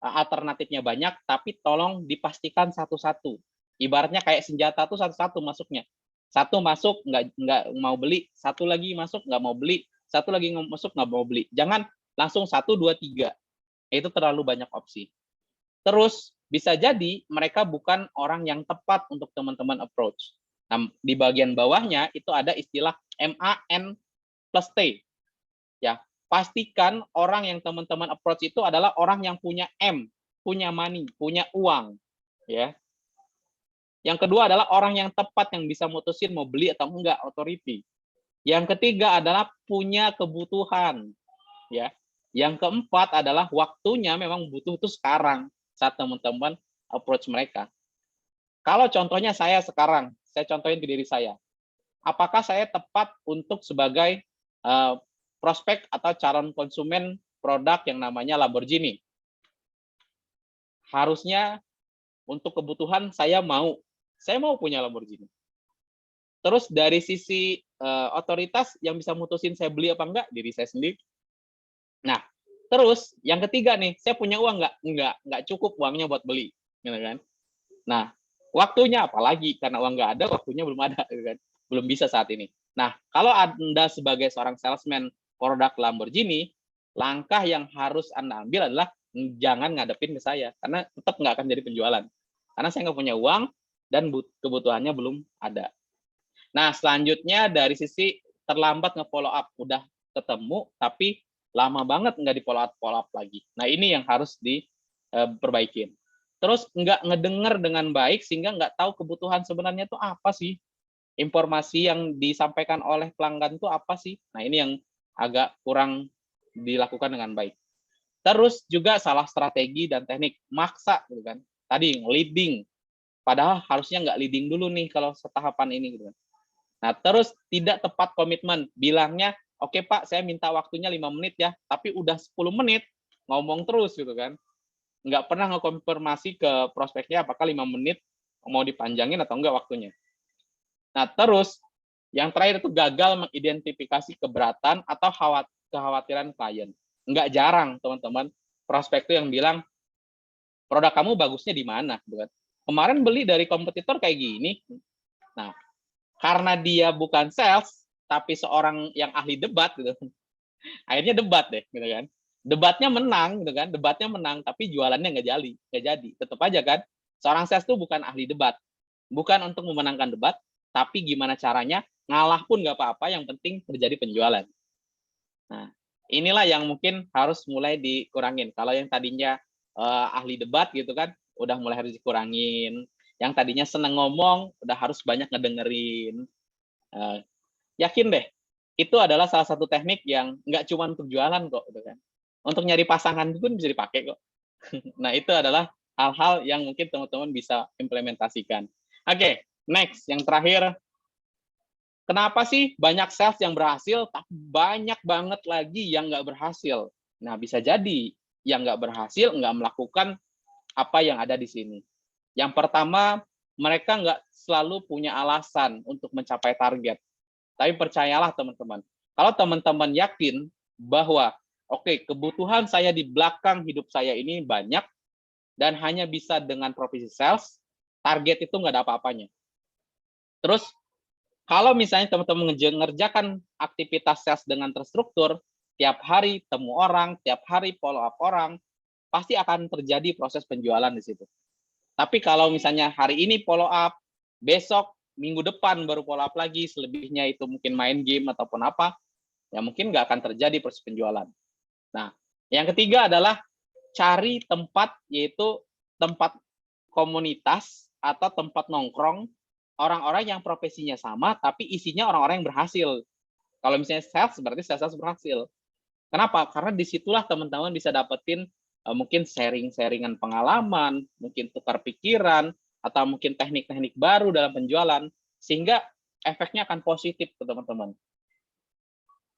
alternatifnya banyak, tapi tolong dipastikan satu-satu. Ibaratnya kayak senjata tuh satu-satu masuknya. Satu masuk nggak mau beli, satu lagi masuk nggak mau beli, satu lagi masuk nggak mau beli. Jangan langsung 1, 2, 3. Itu terlalu banyak opsi. Terus bisa jadi mereka bukan orang yang tepat untuk teman-teman approach. Nah, di bagian bawahnya itu ada istilah MAN plus T. Ya, pastikan orang yang teman-teman approach itu adalah orang yang punya M, punya money, punya uang, ya. Yang kedua adalah orang yang tepat yang bisa mutusin mau beli atau enggak, authority. Yang ketiga adalah punya kebutuhan, ya. Yang keempat adalah waktunya memang butuh itu sekarang saat teman-teman approach mereka. Kalau contohnya saya sekarang, saya contohin ke diri saya. Apakah saya tepat untuk sebagai prospek atau calon konsumen produk yang namanya Lamborghini? Harusnya untuk kebutuhan saya mau punya Lamborghini. Terus dari sisi otoritas yang bisa mutusin saya beli apa enggak, diri saya sendiri. Nah, terus yang ketiga nih, saya punya uang nggak? Nggak cukup uangnya buat beli, gitu kan? Nah, waktunya apalagi karena uang nggak ada, waktunya belum ada, gitu kan? Belum bisa saat ini. Nah, kalau Anda sebagai seorang salesman produk Lamborghini, langkah yang harus Anda ambil adalah jangan ngadepin ke saya, karena tetap nggak akan jadi penjualan. Karena saya nggak punya uang dan kebutuhannya belum ada. Nah, selanjutnya dari sisi terlambat nge-follow up, udah ketemu tapi lama banget nggak di-follow up lagi. Nah, ini yang harus diperbaikin. Terus nggak ngedenger dengan baik sehingga nggak tahu kebutuhan sebenarnya itu apa sih. Informasi yang disampaikan oleh pelanggan itu apa sih. Nah, ini yang agak kurang dilakukan dengan baik. Terus juga salah strategi dan teknik, maksa gitu kan. Tadi leading, padahal harusnya nggak leading dulu nih kalau setahapan ini gitu kan. Nah, terus tidak tepat komitmen, bilangnya, "Oke Pak, saya minta waktunya 5 menit ya," tapi udah 10 menit ngomong terus gitu kan. Nggak pernah ngekonfirmasi ke prospeknya apakah 5 menit mau dipanjangin atau enggak waktunya. Nah, terus yang terakhir itu gagal mengidentifikasi keberatan atau kekhawatiran klien. Nggak jarang, teman-teman, prospek itu yang bilang, "Produk kamu bagusnya di mana?" Gitu kan. "Kemarin beli dari kompetitor kayak gini." Nah, karena dia bukan sales, tapi seorang yang ahli debat gitu, akhirnya debat deh, gitu kan. Debatnya menang, gitu kan, debatnya menang, tapi jualannya nggak jadi. Tetap aja kan, seorang sales itu bukan ahli debat, bukan untuk memenangkan debat, tapi gimana caranya ngalah pun nggak apa-apa, yang penting terjadi penjualan. Nah, inilah yang mungkin harus mulai dikurangin. Kalau yang tadinya ahli debat gitu kan, udah mulai harus dikurangin. Yang tadinya seneng ngomong, udah harus banyak ngedengerin. Yakin deh, itu adalah salah satu teknik yang nggak cuma untuk jualan kok, gitu kan. Untuk nyari pasangan pun bisa dipakai kok. Nah, itu adalah hal-hal yang mungkin teman-teman bisa implementasikan. Oke, next, yang terakhir, kenapa sih banyak sales yang berhasil, tapi banyak banget lagi yang nggak berhasil? Nah, bisa jadi yang nggak berhasil nggak melakukan apa yang ada di sini. Yang pertama, mereka nggak selalu punya alasan untuk mencapai target. Tapi percayalah teman-teman, kalau teman-teman yakin bahwa oke, kebutuhan saya di belakang hidup saya ini banyak dan hanya bisa dengan profesi sales, target itu nggak ada apa-apanya. Terus kalau misalnya teman-teman ngerjakan aktivitas sales dengan terstruktur, tiap hari temu orang, tiap hari follow up orang, pasti akan terjadi proses penjualan di situ. Tapi kalau misalnya hari ini follow up, besok, minggu depan baru follow up lagi, selebihnya itu mungkin main game ataupun apa, ya mungkin nggak akan terjadi proses penjualan. Nah, yang ketiga adalah cari tempat, yaitu tempat komunitas atau tempat nongkrong orang-orang yang profesinya sama, tapi isinya orang-orang yang berhasil. Kalau misalnya sales, berarti sales berhasil. Kenapa? Karena disitulah teman-teman bisa dapetin mungkin sharing-sharingan pengalaman, mungkin tukar pikiran, atau mungkin teknik-teknik baru dalam penjualan, sehingga efeknya akan positif ke teman-teman.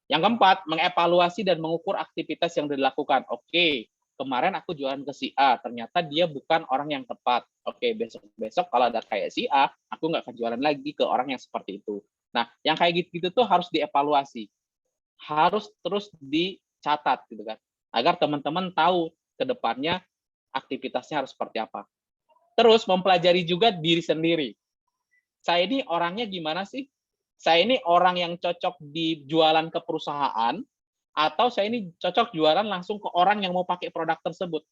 Yang keempat, mengevaluasi dan mengukur aktivitas yang dilakukan. Oke, kemarin aku jualan ke si A, ternyata dia bukan orang yang tepat. Oke, besok-besok kalau ada kayak si A, aku nggak akan jualan lagi ke orang yang seperti itu. Nah, yang kayak gitu-gitu tuh harus dievaluasi. Harus terus dicatat, gitu kan. Agar teman-teman tahu ke depannya aktivitasnya harus seperti apa. Terus mempelajari juga diri sendiri. Saya ini orangnya gimana sih? Saya ini orang yang cocok dijualan ke perusahaan, atau saya ini cocok jualan langsung ke orang yang mau pakai produk tersebut.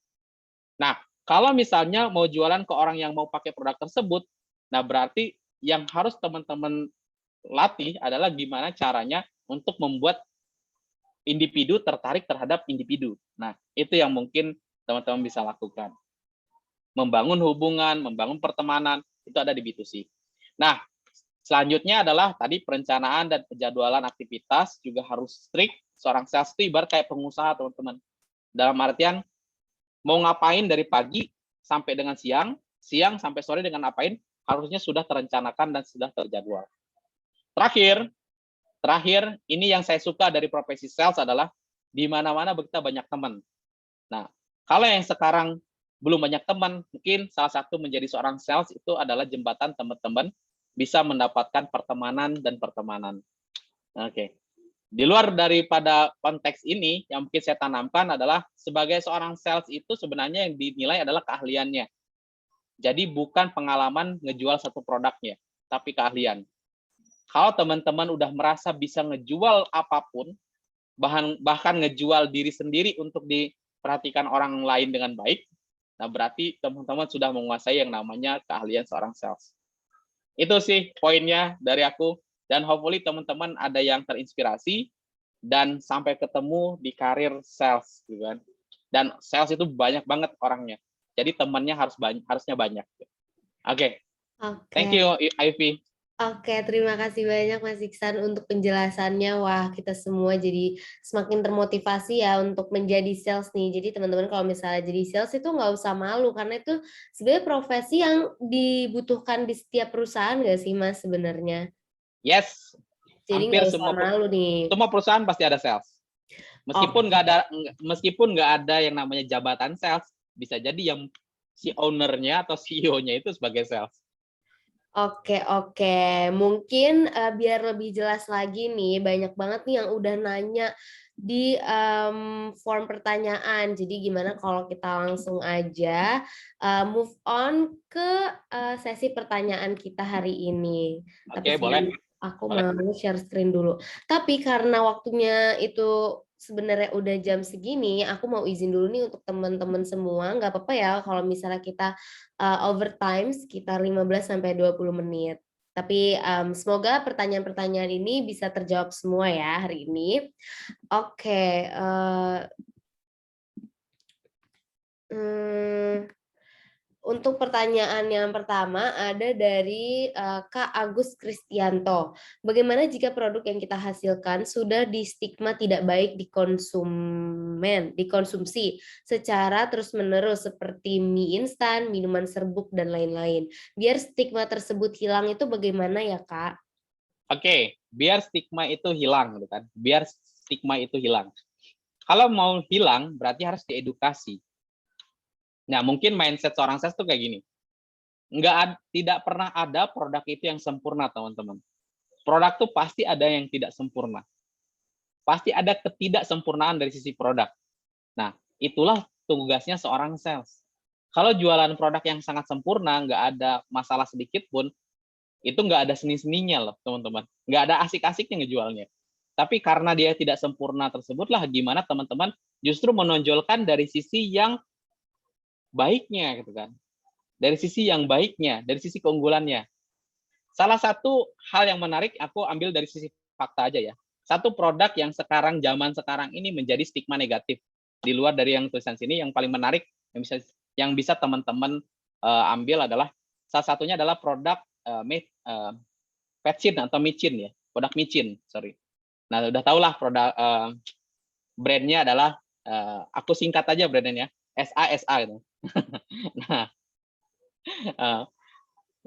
Nah, kalau misalnya mau jualan ke orang yang mau pakai produk tersebut, nah berarti yang harus teman-teman latih adalah gimana caranya untuk membuat individu tertarik terhadap individu. Nah, itu yang mungkin teman-teman bisa lakukan. Membangun hubungan, membangun pertemanan, itu ada di B2C. Nah, selanjutnya adalah tadi perencanaan dan penjadwalan aktivitas juga harus strict. Seorang sales itu ibarat kayak pengusaha, teman-teman. Dalam artian, mau ngapain dari pagi sampai dengan siang, siang sampai sore dengan ngapain, harusnya sudah terencanakan dan sudah terjadwal. Terakhir, ini yang saya suka dari profesi sales adalah di mana-mana kita banyak teman. Nah, kalau yang sekarang belum banyak teman, mungkin salah satu menjadi seorang sales itu adalah jembatan teman-teman bisa mendapatkan pertemanan dan pertemanan. Oke. Di luar daripada konteks ini, yang mungkin saya tanamkan adalah sebagai seorang sales itu sebenarnya yang dinilai adalah keahliannya. Jadi bukan pengalaman ngejual satu produknya, tapi keahlian. Kalau teman-teman udah merasa bisa ngejual apapun, bahkan ngejual diri sendiri untuk diperhatikan orang lain dengan baik, nah berarti teman-teman sudah menguasai yang namanya keahlian seorang sales. Itu sih poinnya dari aku, dan hopefully teman-teman ada yang terinspirasi dan sampai ketemu di karir sales, gitu kan. Dan sales itu banyak banget orangnya, jadi temannya harusnya banyak. Oke. Thank you, Ivy. Oke, terima kasih banyak Mas Iksan untuk penjelasannya. Wah, kita semua jadi semakin termotivasi ya untuk menjadi sales nih. Jadi teman-teman kalau misalnya jadi sales itu nggak usah malu, karena itu sebenarnya profesi yang dibutuhkan di setiap perusahaan nggak sih Mas sebenarnya? Yes, Jadi hampir nggak usah malu nih. semua perusahaan pasti ada sales. Meskipun nggak ada yang namanya jabatan sales, bisa jadi yang si ownernya atau CEO-nya itu sebagai sales. Oke. Mungkin biar lebih jelas lagi nih, banyak banget nih yang udah nanya di form pertanyaan. Jadi gimana kalau kita langsung aja move on ke sesi pertanyaan kita hari ini. Oke, boleh. Aku mau share screen dulu. Tapi karena waktunya itu sebenarnya udah jam segini, aku mau izin dulu nih untuk teman-teman semua. Nggak apa-apa ya kalau misalnya kita overtime sekitar 15-20 menit. Tapi semoga pertanyaan-pertanyaan ini bisa terjawab semua ya hari ini. Oke. Untuk pertanyaan yang pertama ada dari Kak Agus Kristianto. Bagaimana jika produk yang kita hasilkan sudah di stigma tidak baik dikonsumsi secara terus-menerus seperti mie instan, minuman serbuk, dan lain-lain. Biar stigma tersebut hilang itu bagaimana ya, Kak? Oke, biar stigma itu hilang, gitu kan? Biar stigma itu hilang. Kalau mau hilang, berarti harus diedukasi. Nah, mungkin mindset seorang sales tuh kayak gini. Tidak pernah ada produk itu yang sempurna, teman-teman. Produk tuh pasti ada yang tidak sempurna. Pasti ada ketidaksempurnaan dari sisi produk. Nah, itulah tugasnya seorang sales. Kalau jualan produk yang sangat sempurna, nggak ada masalah sedikit pun, itu nggak ada seni-seninya loh, teman-teman. Nggak ada asik-asiknya ngejualnya. Tapi karena dia tidak sempurna tersebutlah, gimana teman-teman justru menonjolkan dari sisi yang baiknya, gitu kan. Dari sisi yang baiknya, dari sisi keunggulannya. Salah satu hal yang menarik, aku ambil dari sisi fakta aja ya. Satu produk yang zaman sekarang ini menjadi stigma negatif. Di luar dari yang tulisan sini, yang paling menarik, yang bisa teman-teman ambil adalah, salah satunya adalah produk Petchin atau micin ya. Produk micin, sorry. Nah, udah tau lah produk brandnya adalah, aku singkat aja brandnya, SA gitu. Nah,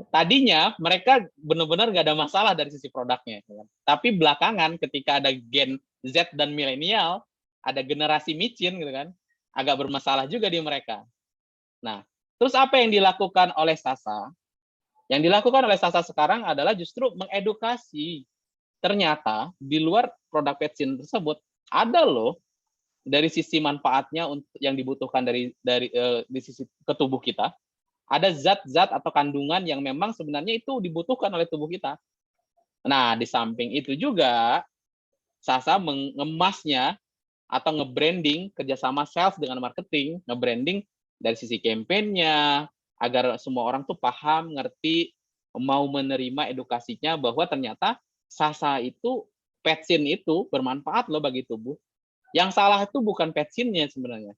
tadinya mereka benar-benar nggak ada masalah dari sisi produknya, tapi belakangan ketika ada Gen Z dan milenial, ada generasi micin gitu kan, agak bermasalah juga di mereka. Nah, terus apa yang dilakukan oleh Sasa? Yang dilakukan oleh Sasa sekarang adalah justru mengedukasi. Ternyata di luar produk Petchin tersebut ada loh dari sisi manfaatnya yang dibutuhkan di sisi ke tubuh kita. Ada zat-zat atau kandungan yang memang sebenarnya itu dibutuhkan oleh tubuh kita. Nah, di samping itu juga, Sasa mengemasnya atau nge-branding kerjasama sales dengan marketing, nge-branding dari sisi campaign-nya, agar semua orang tuh paham, ngerti, mau menerima edukasinya bahwa ternyata Sasa itu, Petchin itu bermanfaat loh bagi tubuh. Yang salah itu bukan Petchinnya sebenarnya,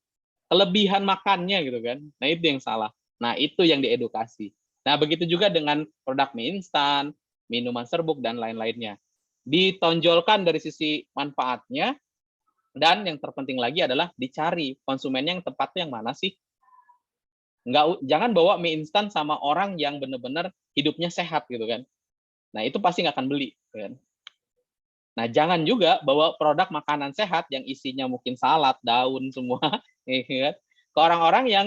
kelebihan makannya gitu kan. Nah, itu yang salah. Nah, itu yang diedukasi. Nah, begitu juga dengan produk mie instan, minuman serbuk, dan lain-lainnya. Ditonjolkan dari sisi manfaatnya, dan yang terpenting lagi adalah dicari konsumennya yang tepat tuh yang mana sih. Jangan bawa mie instan sama orang yang benar-benar hidupnya sehat gitu kan. Nah, itu pasti nggak akan beli. Kan. Nah, jangan juga bawa produk makanan sehat yang isinya mungkin salad, daun semua, ya, ke orang-orang yang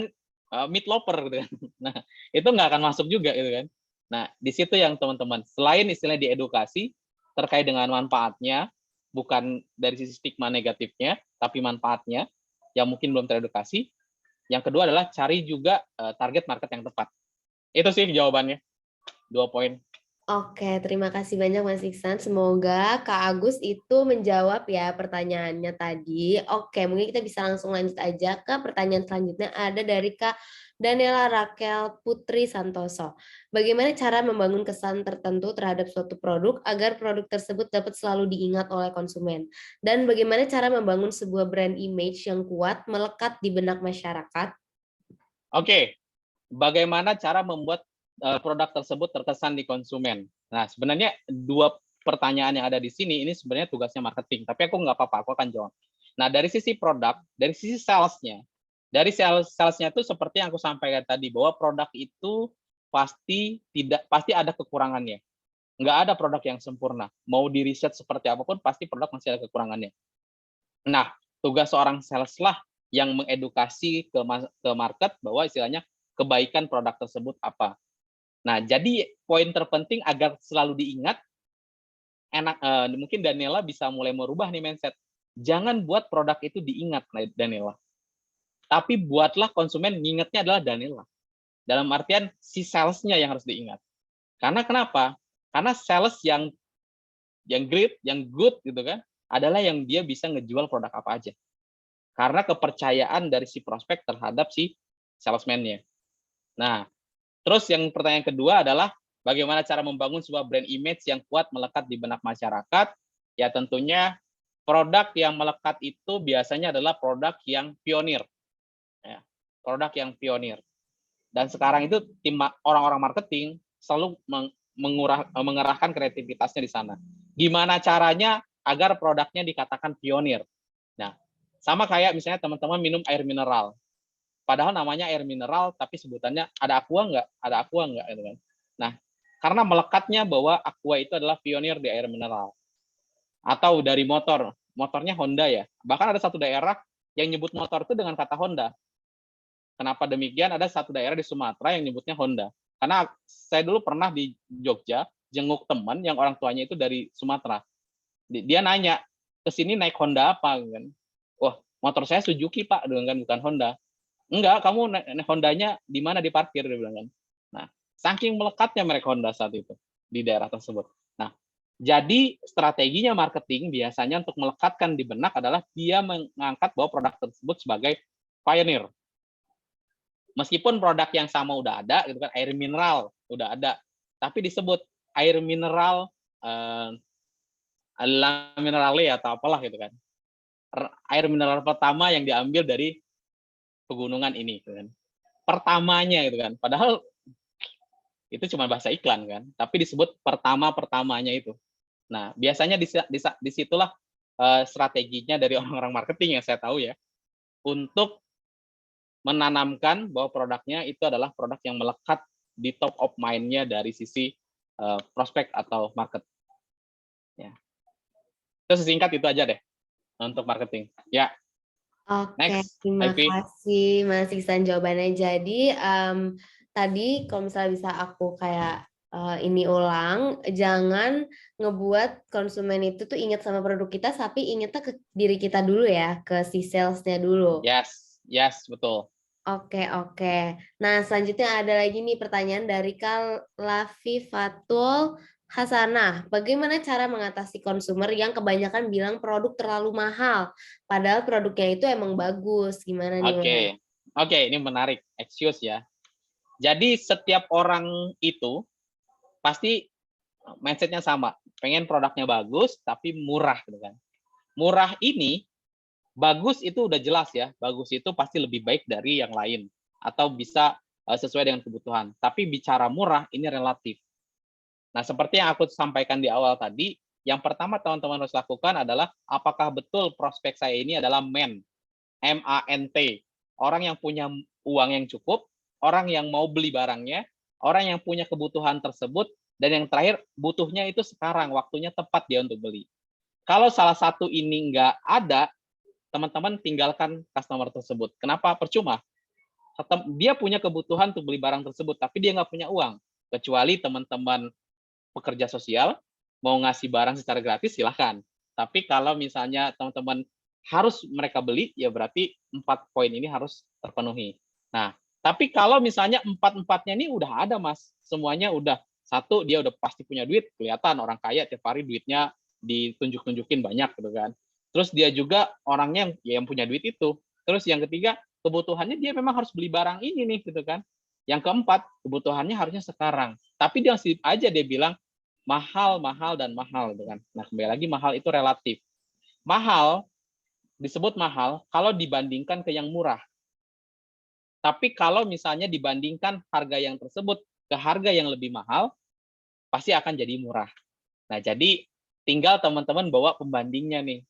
meat lover gitu kan. Nah, itu nggak akan masuk juga gitu kan. Nah, di situ yang teman-teman, selain istilahnya diedukasi terkait dengan manfaatnya, bukan dari sisi stigma negatifnya, tapi manfaatnya yang mungkin belum teredukasi. Yang kedua adalah cari juga target market yang tepat. Itu sih jawabannya. 2 poin. Oke, terima kasih banyak Mas Iksan. Semoga Kak Agus itu menjawab ya pertanyaannya tadi. Oke, mungkin kita bisa langsung lanjut aja ke pertanyaan selanjutnya. Ada dari Kak Daniela Raquel Putri Santoso. Bagaimana cara membangun kesan tertentu terhadap suatu produk agar produk tersebut dapat selalu diingat oleh konsumen? Dan bagaimana cara membangun sebuah brand image yang kuat melekat di benak masyarakat? Oke, bagaimana cara membuat produk tersebut terkesan di konsumen? Nah, sebenarnya 2 pertanyaan yang ada di sini, ini sebenarnya tugasnya marketing, tapi aku nggak apa-apa, aku akan jawab. Nah, dari sisi produk, dari sisi salesnya, dari salesnya itu seperti yang aku sampaikan tadi, bahwa produk itu pasti ada kekurangannya. Nggak ada produk yang sempurna. Mau di riset seperti apapun, pasti produk masih ada kekurangannya. Nah, tugas seorang sales lah yang mengedukasi ke market bahwa istilahnya kebaikan produk tersebut apa. Nah, jadi poin terpenting agar selalu diingat, mungkin Daniela bisa mulai merubah nih mindset. Jangan buat produk itu diingat, Daniela. Tapi buatlah konsumen ngingetnya adalah Daniela. Dalam artian si salesnya yang harus diingat. Karena kenapa? Karena sales yang great, yang good gitu kan, adalah yang dia bisa ngejual produk apa aja. Karena kepercayaan dari si prospek terhadap si salesman-nya. Nah, terus yang pertanyaan kedua adalah bagaimana cara membangun sebuah brand image yang kuat melekat di benak masyarakat? Ya tentunya produk yang melekat itu biasanya adalah produk yang pionir. Ya, produk yang pionir. Dan sekarang itu tim orang-orang marketing selalu mengerahkan kreativitasnya di sana. Gimana caranya agar produknya dikatakan pionir. Nah, sama kayak misalnya teman-teman minum air mineral. Padahal namanya air mineral, tapi sebutannya ada aqua nggak? Ada aqua nggak? Gitu kan. Nah, karena melekatnya bahwa aqua itu adalah pionir di air mineral. Atau dari motor. Motornya Honda ya. Bahkan ada satu daerah yang nyebut motor itu dengan kata Honda. Kenapa demikian? Ada satu daerah di Sumatera yang nyebutnya Honda. Karena saya dulu pernah di Jogja, jenguk teman yang orang tuanya itu dari Sumatera. Dia nanya, ke sini naik Honda apa? Kan? Wah, motor saya Suzuki, Pak, kan bukan Honda. Enggak, kamu naik Hondanya di mana diparkir, dia bilang kan. Nah, saking melekatnya merek Honda saat itu di daerah tersebut. Nah, jadi strateginya marketing biasanya untuk melekatkan di benak adalah dia mengangkat bahwa produk tersebut sebagai pioneer. Meskipun produk yang sama udah ada, gitu kan, air mineral udah ada, tapi disebut air mineral La Minerale atau apalah gitu kan. Air mineral pertama yang diambil dari pegunungan ini, gitu kan. Pertamanya gitu kan. Padahal itu cuma bahasa iklan kan, tapi disebut pertamanya itu. Nah, biasanya disitulah strateginya dari orang-orang marketing yang saya tahu ya, untuk menanamkan bahwa produknya itu adalah produk yang melekat di top of mind-nya dari sisi prospek atau market. Ya. Itu sesingkat itu aja deh untuk marketing. Ya. Oke, Next, terima Ivy. kasih Mas Iksan jawabannya. Jadi tadi kalau misalnya bisa aku kayak ini ulang, jangan ngebuat konsumen itu tuh ingat sama produk kita, tapi ingatnya ke diri kita dulu ya, ke si salesnya dulu. Yes, betul. Oke. Nah, selanjutnya ada lagi nih pertanyaan dari Kak Lafifatul Hasanah. Bagaimana cara mengatasi konsumer yang kebanyakan bilang produk terlalu mahal, padahal produknya itu emang bagus? Gimana nih, Mas? Oke, ini menarik. Excuse ya. Jadi setiap orang itu pasti mindsetnya sama. Pengen produknya bagus, tapi murah gitu kan. Murah ini, bagus itu udah jelas ya. Bagus itu pasti lebih baik dari yang lain. Atau bisa sesuai dengan kebutuhan. Tapi bicara murah, ini relatif. Nah, seperti yang aku sampaikan di awal tadi, yang pertama teman-teman harus lakukan adalah apakah betul prospek saya ini adalah M-A-N-T. Orang yang punya uang yang cukup, orang yang mau beli barangnya, orang yang punya kebutuhan tersebut, dan yang terakhir, butuhnya itu sekarang, waktunya tepat dia untuk beli. Kalau salah satu ini nggak ada, teman-teman tinggalkan customer tersebut. Kenapa? Percuma. Dia punya kebutuhan untuk beli barang tersebut, tapi dia nggak punya uang. Kecuali teman-teman pekerja sosial mau ngasih barang secara gratis, silahkan. Tapi kalau misalnya teman-teman harus mereka beli, ya berarti 4 poin ini harus terpenuhi. Nah, tapi kalau misalnya 4-4-nya ini udah ada, Mas. Semuanya udah. Satu, dia udah pasti punya duit, kelihatan orang kaya tiap hari duitnya ditunjuk-tunjukin banyak gitu kan. Terus dia juga orangnya yang punya duit itu. Terus yang ketiga, kebutuhannya dia memang harus beli barang ini nih gitu kan. Yang keempat, kebutuhannya harusnya sekarang. Tapi dia masih aja dia bilang mahal gitu kan. Nah, kembali lagi mahal itu relatif. Mahal disebut mahal kalau dibandingkan ke yang murah. Tapi kalau misalnya dibandingkan harga yang tersebut ke harga yang lebih mahal, pasti akan jadi murah. Nah, jadi tinggal teman-teman bawa pembandingnya nih.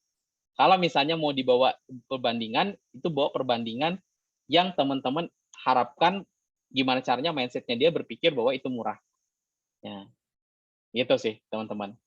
Kalau misalnya mau dibawa perbandingan, itu bawa perbandingan yang teman-teman harapkan gimana caranya mindset-nya dia berpikir bahwa itu murah. Ya, gitu sih teman-teman.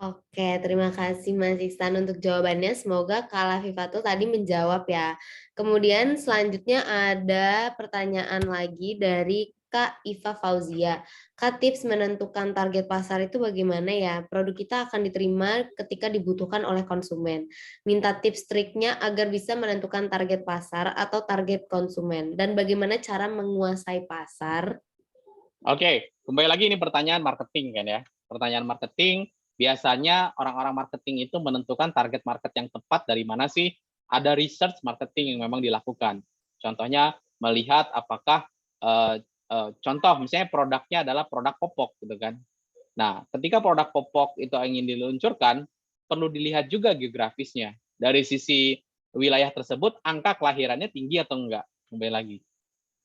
Oke, terima kasih Mas Iksan untuk jawabannya. Semoga Kak Lafifatul tadi menjawab ya. Kemudian selanjutnya ada pertanyaan lagi dari Kak Iva Fauzia. Kak, tips menentukan target pasar itu bagaimana ya? Produk kita akan diterima ketika dibutuhkan oleh konsumen. Minta tips triknya agar bisa menentukan target pasar atau target konsumen. Dan bagaimana cara menguasai pasar? Oke, kembali lagi ini pertanyaan marketing kan ya. Pertanyaan marketing, biasanya orang-orang marketing itu menentukan target market yang tepat dari mana sih? Ada research marketing yang memang dilakukan. Contohnya melihat apakah contoh misalnya produknya adalah produk popok gitu kan. Nah, ketika produk popok itu ingin diluncurkan, perlu dilihat juga geografisnya. Dari sisi wilayah tersebut, angka kelahirannya tinggi atau enggak. Kembali lagi.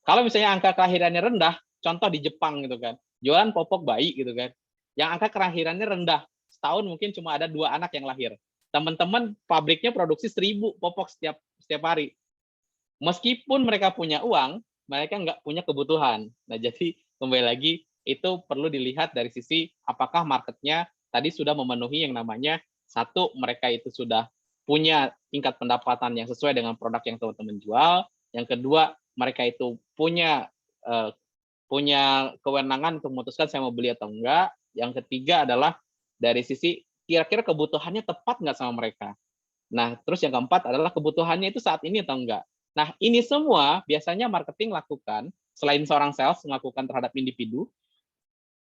Kalau misalnya angka kelahirannya rendah, contoh di Jepang gitu kan, jualan popok bayi gitu kan, yang angka kelahirannya rendah, setahun mungkin cuma ada 2 anak yang lahir. Teman-teman pabriknya produksi 1.000 popok setiap hari. Meskipun mereka punya uang, mereka nggak punya kebutuhan. Nah, jadi kembali lagi itu perlu dilihat dari sisi apakah marketnya tadi sudah memenuhi yang namanya satu, mereka itu sudah punya tingkat pendapatan yang sesuai dengan produk yang teman-teman jual. Yang kedua, mereka itu punya eh, punya kewenangan untuk memutuskan saya mau beli atau enggak. Yang ketiga adalah dari sisi kira-kira kebutuhannya tepat nggak sama mereka. Nah, terus yang keempat adalah kebutuhannya itu saat ini atau enggak. Nah, ini semua biasanya marketing lakukan, selain seorang sales melakukan terhadap individu,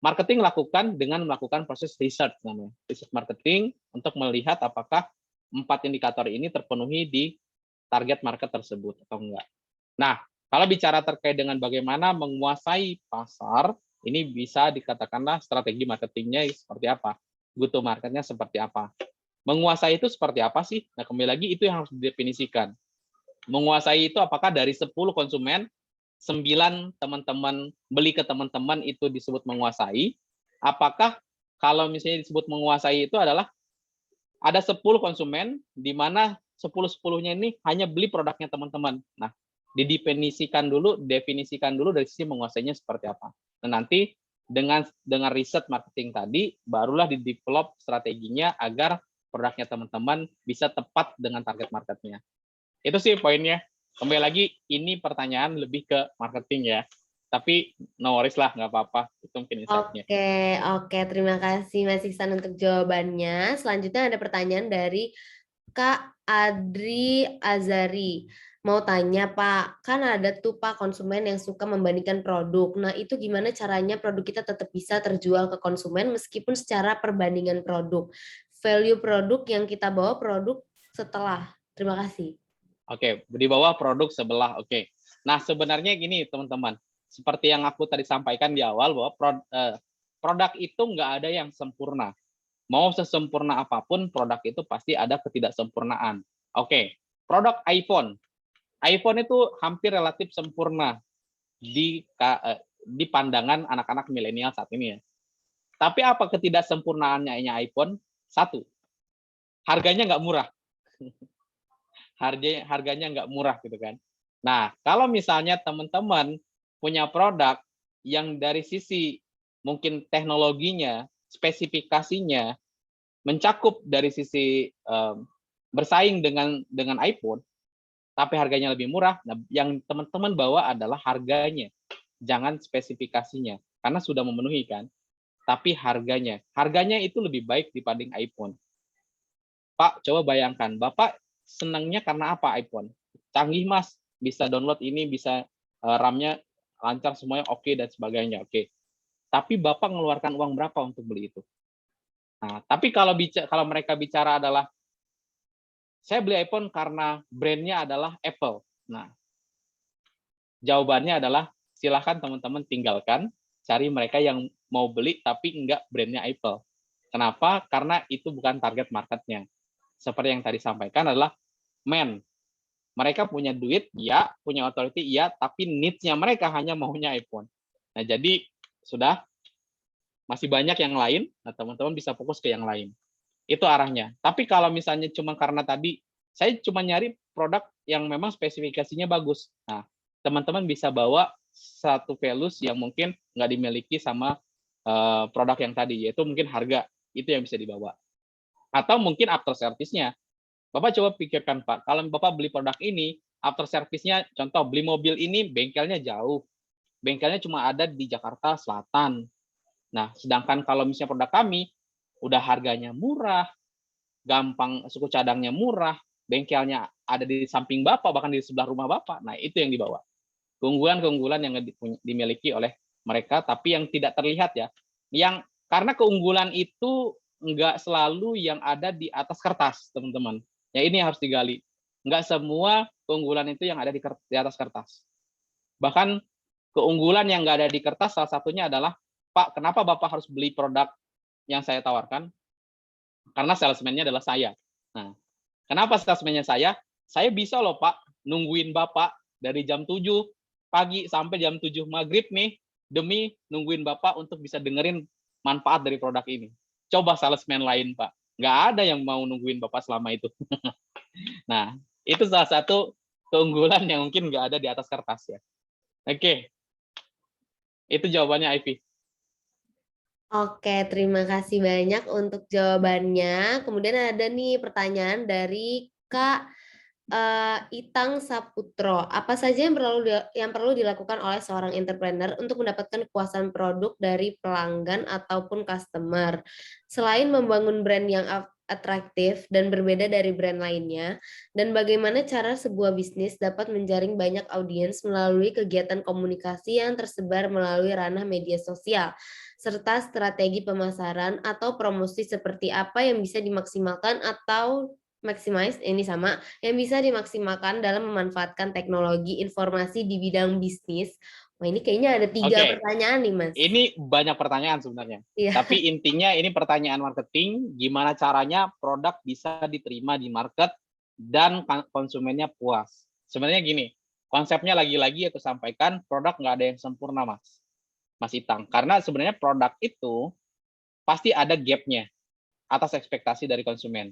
marketing lakukan dengan melakukan proses research namanya. Research marketing untuk melihat apakah 4 indikator ini terpenuhi di target market tersebut atau enggak. Nah, kalau bicara terkait dengan bagaimana menguasai pasar, ini bisa dikatakanlah strategi marketingnya seperti apa, go to marketnya seperti apa. Menguasai itu seperti apa sih? Nah, kembali lagi itu yang harus didefinisikan. Menguasai itu apakah dari 10 konsumen, 9 teman-teman beli ke teman-teman itu disebut menguasai? Apakah kalau misalnya disebut menguasai itu adalah ada 10 konsumen di mana 10-10-nya ini hanya beli produknya teman-teman. Nah, definisikan dulu dari sisi menguasainya seperti apa. Nah, nanti dengan riset marketing tadi barulah di-develop strateginya agar produknya teman-teman bisa tepat dengan target marketnya. Itu sih poinnya. Kembali lagi, ini pertanyaan lebih ke marketing ya. Tapi no worries lah, nggak apa-apa. Itu mungkin insight-nya. Oke, terima kasih Mas Iksan untuk jawabannya. Selanjutnya ada pertanyaan dari Kak Adri Azari. Mau tanya Pak, kan ada tuh Pak konsumen yang suka membandingkan produk. Nah itu gimana caranya produk kita tetap bisa terjual ke konsumen meskipun secara perbandingan produk. Value produk yang kita bawa produk setelah. Terima kasih. Oke, di bawah produk sebelah. Oke. Nah, sebenarnya gini teman-teman. Seperti yang aku tadi sampaikan di awal bahwa produk itu nggak ada yang sempurna. Mau sesempurna apapun, produk itu pasti ada ketidaksempurnaan. Oke, produk iPhone. iPhone itu hampir relatif sempurna di pandangan anak-anak milenial saat ini ya. Tapi apa ketidaksempurnaannya iPhone? Satu, harganya nggak murah. Harganya nggak murah gitu kan. Nah, kalau misalnya teman-teman punya produk yang dari sisi mungkin teknologinya, spesifikasinya mencakup dari sisi bersaing dengan iPhone, tapi harganya lebih murah, nah yang teman-teman bawa adalah harganya, jangan spesifikasinya, karena sudah memenuhi kan. Tapi harganya itu lebih baik dibanding iPhone. Pak, coba bayangkan, Bapak senangnya karena apa iPhone? Canggih Mas, bisa download ini, bisa RAM-nya lancar semuanya oke dan sebagainya. Oke. Tapi Bapak mengeluarkan uang berapa untuk beli itu? Nah, tapi kalau mereka bicara adalah saya beli iPhone karena brand-nya adalah Apple. Nah, jawabannya adalah silahkan teman-teman tinggalkan, cari mereka yang mau beli tapi enggak brand-nya Apple. Kenapa? Karena itu bukan target marketnya. Seperti yang tadi sampaikan adalah mereka punya duit, ya, punya authority, ya, tapi needs-nya mereka hanya maunya iPhone. Nah, jadi sudah masih banyak yang lain, nah teman-teman bisa fokus ke yang lain. Itu arahnya. Tapi kalau misalnya cuma karena tadi, saya cuma nyari produk yang memang spesifikasinya bagus. Nah, teman-teman bisa bawa satu values yang mungkin nggak dimiliki sama produk yang tadi, yaitu mungkin harga. Itu yang bisa dibawa. Atau mungkin after service-nya. Bapak coba pikirkan, Pak, kalau Bapak beli produk ini, after service-nya, contoh beli mobil ini, bengkelnya jauh. Bengkelnya cuma ada di Jakarta Selatan. Nah, sedangkan kalau misalnya produk kami, udah harganya murah, gampang, suku cadangnya murah, bengkelnya ada di samping Bapak, bahkan di sebelah rumah Bapak. Nah, itu yang dibawa. Keunggulan-keunggulan yang dimiliki oleh mereka, tapi yang tidak terlihat ya. Karena keunggulan itu nggak selalu yang ada di atas kertas, teman-teman. Ya, ini harus digali. Nggak semua keunggulan itu yang ada di atas kertas. Bahkan keunggulan yang nggak ada di kertas, salah satunya adalah, Pak, kenapa Bapak harus beli produk yang saya tawarkan? Karena salesman-nya adalah saya. Nah, kenapa salesman-nya saya? Saya bisa loh, Pak, nungguin Bapak dari jam 7 pagi sampai jam 7 maghrib nih, demi nungguin Bapak untuk bisa dengerin manfaat dari produk ini. Coba salesman lain, Pak. Nggak ada yang mau nungguin Bapak selama itu. Nah, itu salah satu keunggulan yang mungkin nggak ada di atas kertas ya. Oke, itu jawabannya Ivy. Oke, terima kasih banyak untuk jawabannya. Kemudian ada nih pertanyaan dari Kak Itang Saputro. Apa saja yang perlu dilakukan oleh seorang entrepreneur untuk mendapatkan kepuasan produk dari pelanggan ataupun customer? Selain membangun brand yang atraktif dan berbeda dari brand lainnya, dan bagaimana cara sebuah bisnis dapat menjaring banyak audiens melalui kegiatan komunikasi yang tersebar melalui ranah media sosial, serta strategi pemasaran atau promosi seperti apa yang bisa dimaksimalkan atau maximize ini sama yang bisa dimaksimalkan dalam memanfaatkan teknologi informasi di bidang bisnis. Wah, ini kayaknya ada 3 pertanyaan nih, Mas. Ini banyak pertanyaan sebenarnya. Iya. Tapi intinya ini pertanyaan marketing, gimana caranya produk bisa diterima di market dan konsumennya puas. Sebenarnya gini, konsepnya lagi-lagi aku sampaikan, produk nggak ada yang sempurna, Mas Itang. Karena sebenarnya produk itu pasti ada gap-nya atas ekspektasi dari konsumen.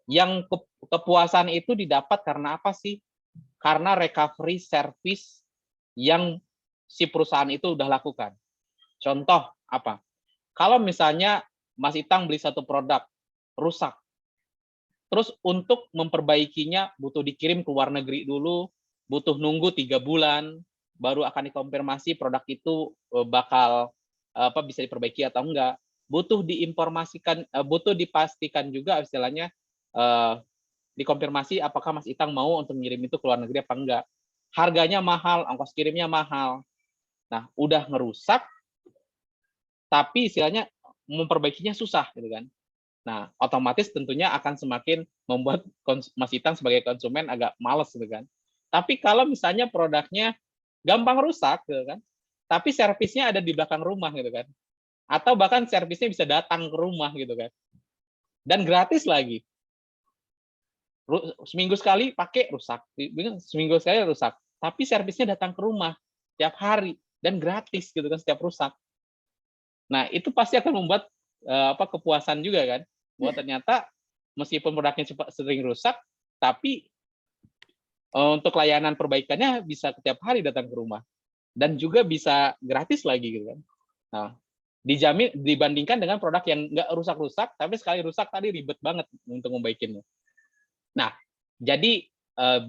Yang kepuasan itu didapat karena apa sih? Karena recovery service yang si perusahaan itu udah lakukan. Contoh apa? Kalau misalnya Mas Itang beli satu produk, rusak. Terus untuk memperbaikinya butuh dikirim ke luar negeri dulu, butuh nunggu 3 bulan, baru akan dikonfirmasi produk itu bakal bisa diperbaiki atau enggak. Butuh diinformasikan, butuh dipastikan juga istilahnya dikonfirmasi apakah Mas Itang mau untuk ngirim itu ke luar negeri apa enggak. Harganya mahal, ongkos kirimnya mahal. Nah, udah ngerusak, tapi istilahnya memperbaikinya susah gitu kan. Nah, otomatis tentunya akan semakin membuat Mas Itang sebagai konsumen agak males gitu kan. Tapi kalau misalnya produknya gampang rusak gitu kan, tapi servisnya ada di belakang rumah gitu kan. Atau bahkan servisnya bisa datang ke rumah gitu kan. Dan gratis lagi. Seminggu sekali pakai rusak, seminggu sekali rusak, tapi servisnya datang ke rumah tiap hari dan gratis gitu kan setiap rusak. Nah, itu pasti akan membuat kepuasan juga kan, bahwa ternyata meskipun produknya sering rusak, tapi untuk layanan perbaikannya bisa setiap hari datang ke rumah dan juga bisa gratis lagi gitu kan. Nah, dijamin dibandingkan dengan produk yang nggak rusak-rusak, tapi sekali rusak tadi ribet banget untuk membaikinya. Nah, jadi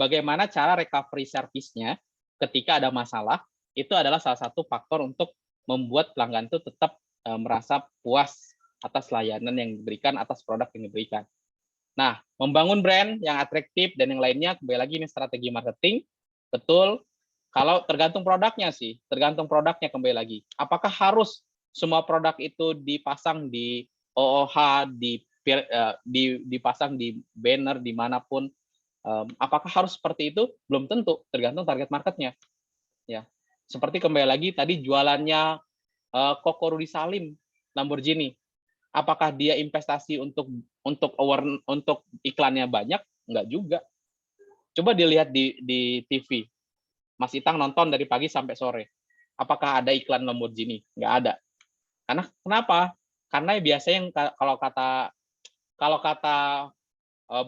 bagaimana cara recovery service-nya ketika ada masalah, itu adalah salah satu faktor untuk membuat pelanggan itu tetap merasa puas atas layanan yang diberikan, atas produk yang diberikan. Nah, membangun brand yang atraktif dan yang lainnya, kembali lagi ini strategi marketing, betul. Kalau tergantung produknya sih, tergantung produknya kembali lagi. Apakah harus semua produk itu dipasang di OOH, dipasang di banner dimanapun? Apakah harus seperti itu? Belum tentu, tergantung target marketnya. Ya, seperti kembali lagi tadi jualannya Koko Rudi Salim, Lamborghini. Apakah dia investasi untuk iklannya banyak? Enggak juga. Coba dilihat di TV. Mas Itang nonton dari pagi sampai sore. Apakah ada iklan Lamborghini? Enggak ada. Karena kenapa? Karena biasanya yang kalau kata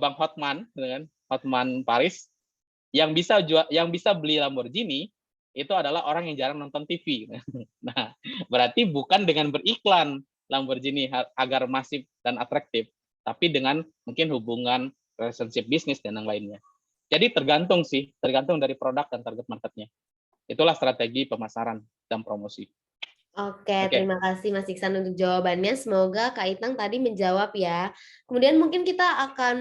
Bang Hotman, dengan Hotman Paris, yang bisa beli Lamborghini itu adalah orang yang jarang nonton TV. Nah, berarti bukan dengan beriklan Lamborghini agar masif dan atraktif, tapi dengan mungkin hubungan relationship bisnis dan yang lainnya. Jadi tergantung dari produk dan target marketnya. Itulah strategi pemasaran dan promosi. Oke, terima kasih Mas Iksan untuk jawabannya. Semoga Kak Itang tadi menjawab ya. Kemudian mungkin kita akan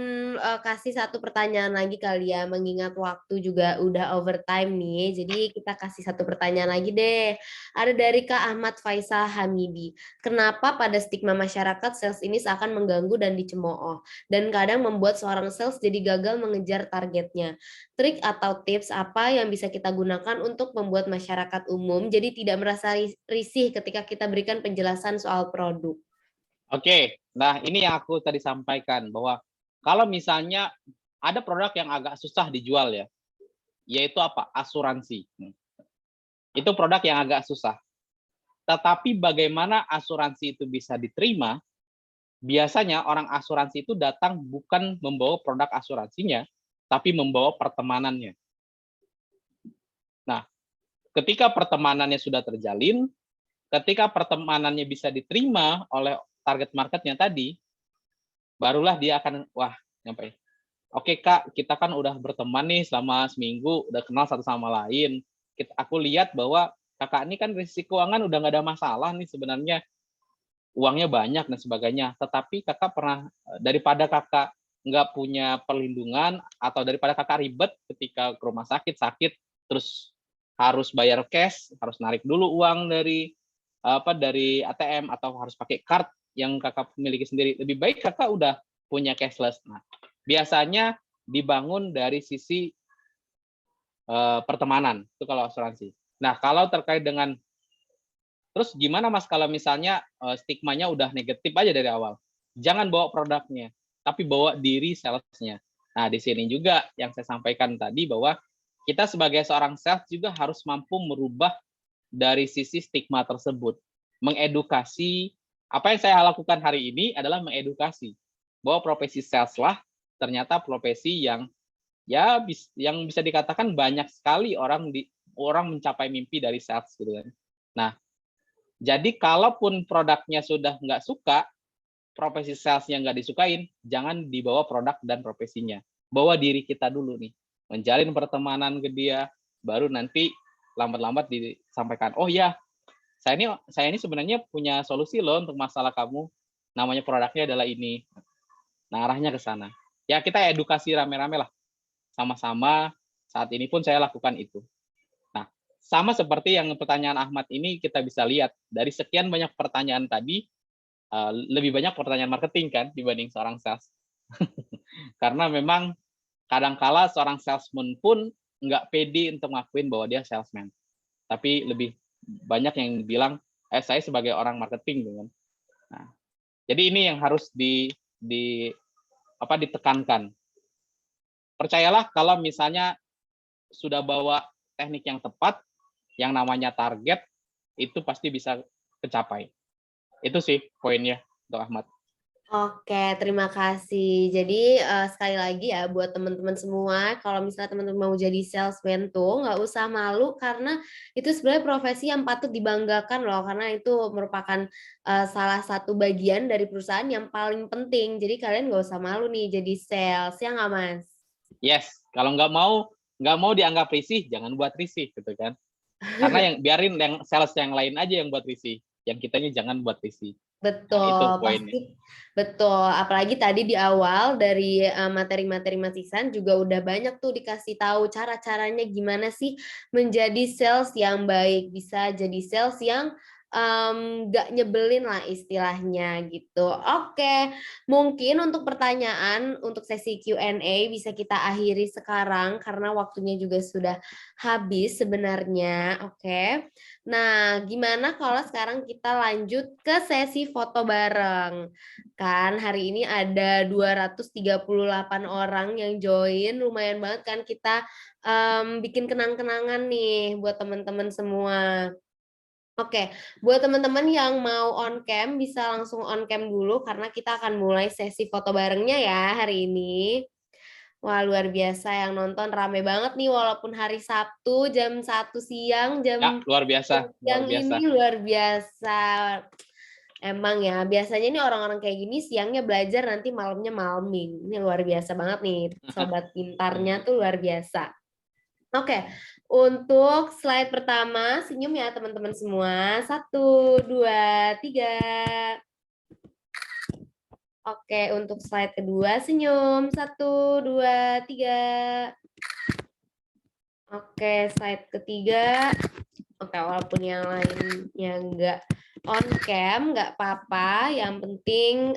kasih satu pertanyaan lagi kali ya, mengingat waktu juga udah overtime nih. Jadi kita kasih satu pertanyaan lagi deh. Ada dari Kak Ahmad Faisal Hamidi. Kenapa pada stigma masyarakat sales ini seakan mengganggu dan dicemooh? Dan kadang membuat seorang sales jadi gagal mengejar targetnya. Trik atau tips apa yang bisa kita gunakan untuk membuat masyarakat umum jadi tidak merasa risih ketika kita berikan penjelasan soal produk? Oke, nah ini yang aku tadi sampaikan, bahwa kalau misalnya ada produk yang agak susah dijual ya, yaitu apa? Asuransi. Itu produk yang agak susah. Tetapi bagaimana asuransi itu bisa diterima? Biasanya orang asuransi itu datang bukan membawa produk asuransinya, tapi membawa pertemanannya. Nah, ketika pertemanannya sudah terjalin, ketika pertemanannya bisa diterima oleh target marketnya tadi, barulah dia akan, wah, nyampe. Oke Kak, kita kan udah berteman nih selama seminggu, udah kenal satu sama lain. Aku lihat bahwa kakak ini kan risiko keuangan udah nggak ada masalah nih sebenarnya, uangnya banyak dan sebagainya. Tetapi kakak pernah, daripada kakak nggak punya perlindungan atau daripada kakak ribet ketika ke rumah sakit, terus harus bayar cash, harus narik dulu uang dari ATM atau harus pakai card yang kakak miliki sendiri. Lebih baik kakak udah punya cashless. Nah, biasanya dibangun dari sisi pertemanan, itu kalau asuransi. Nah, kalau terkait dengan terus gimana Mas kalau misalnya stigmanya udah negatif aja dari awal? Jangan bawa produknya, tapi bawa diri salesnya. Nah, di sini juga yang saya sampaikan tadi bahwa kita sebagai seorang sales juga harus mampu merubah dari sisi stigma tersebut. Mengedukasi, apa yang saya lakukan hari ini adalah mengedukasi bahwa profesi sales lah ternyata profesi yang yang bisa dikatakan banyak sekali orang mencapai mimpi dari sales gitu kan. Nah, jadi kalaupun produknya sudah nggak suka, profesi salesnya nggak disukain, jangan dibawa produk dan profesinya. Bawa diri kita dulu nih, menjalin pertemanan ke dia, baru nanti lambat-lambat disampaikan, oh ya, saya ini sebenarnya punya solusi loh untuk masalah kamu, namanya produknya adalah ini. Nah, arahnya ke sana. Ya kita edukasi rame-rame lah, sama-sama. Saat ini pun saya lakukan itu. Nah, sama seperti yang pertanyaan Ahmad ini kita bisa lihat dari sekian banyak pertanyaan tadi, lebih banyak pertanyaan marketing kan dibanding seorang sales. Karena memang kadangkala seorang salesman pun nggak pede untuk ngakuin bahwa dia salesman. Tapi lebih banyak yang bilang, saya sebagai orang marketing dengan. Nah, jadi ini yang harus ditekankan. Percayalah kalau misalnya sudah bawa teknik yang tepat, yang namanya target, itu pasti bisa kecapai. Itu sih poinnya untuk Ahmad. Oke, terima kasih. Jadi sekali lagi ya buat teman-teman semua, kalau misalnya teman-teman mau jadi salesman tuh nggak usah malu karena itu sebenarnya profesi yang patut dibanggakan loh, karena itu merupakan salah satu bagian dari perusahaan yang paling penting. Jadi kalian nggak usah malu nih jadi sales, ya nggak Mas? Yes, kalau nggak mau dianggap risih, jangan buat risih gitu kan. Karena biarin yang sales yang lain aja yang buat risih, yang kitanya jangan buat risih. Nah, itu Betul, poinnya. pasti betul. Apalagi tadi di awal dari materi-materi Mas Iksan juga udah banyak tuh dikasih tahu cara-caranya gimana sih menjadi sales yang baik, bisa jadi sales yang nggak nyebelin lah istilahnya gitu. Oke, mungkin untuk pertanyaan untuk sesi Q&A bisa kita akhiri sekarang karena waktunya juga sudah habis sebenarnya. Oke. Nah, gimana kalau sekarang kita lanjut ke sesi foto bareng? Kan hari ini ada 238 orang yang join, lumayan banget kan kita bikin kenang-kenangan nih buat teman-teman semua. Oke, buat teman-teman yang mau on cam bisa langsung on cam dulu karena kita akan mulai sesi foto barengnya ya hari ini. Wah, luar biasa yang nonton rame banget nih walaupun hari Sabtu jam 1 siang, Ya, luar biasa, luar yang biasa. ini luar biasa. Emang ya, biasanya nih orang-orang kayak gini siangnya belajar nanti malamnya malming. Ini luar biasa banget nih, sobat pintarnya tuh luar biasa. Oke, untuk slide pertama, senyum ya teman-teman semua. 1, 2, 3. Oke, untuk slide kedua, senyum. 1, 2, 3. Oke, slide ketiga. Oke, walaupun yang lainnya nggak on cam, nggak apa-apa. Yang penting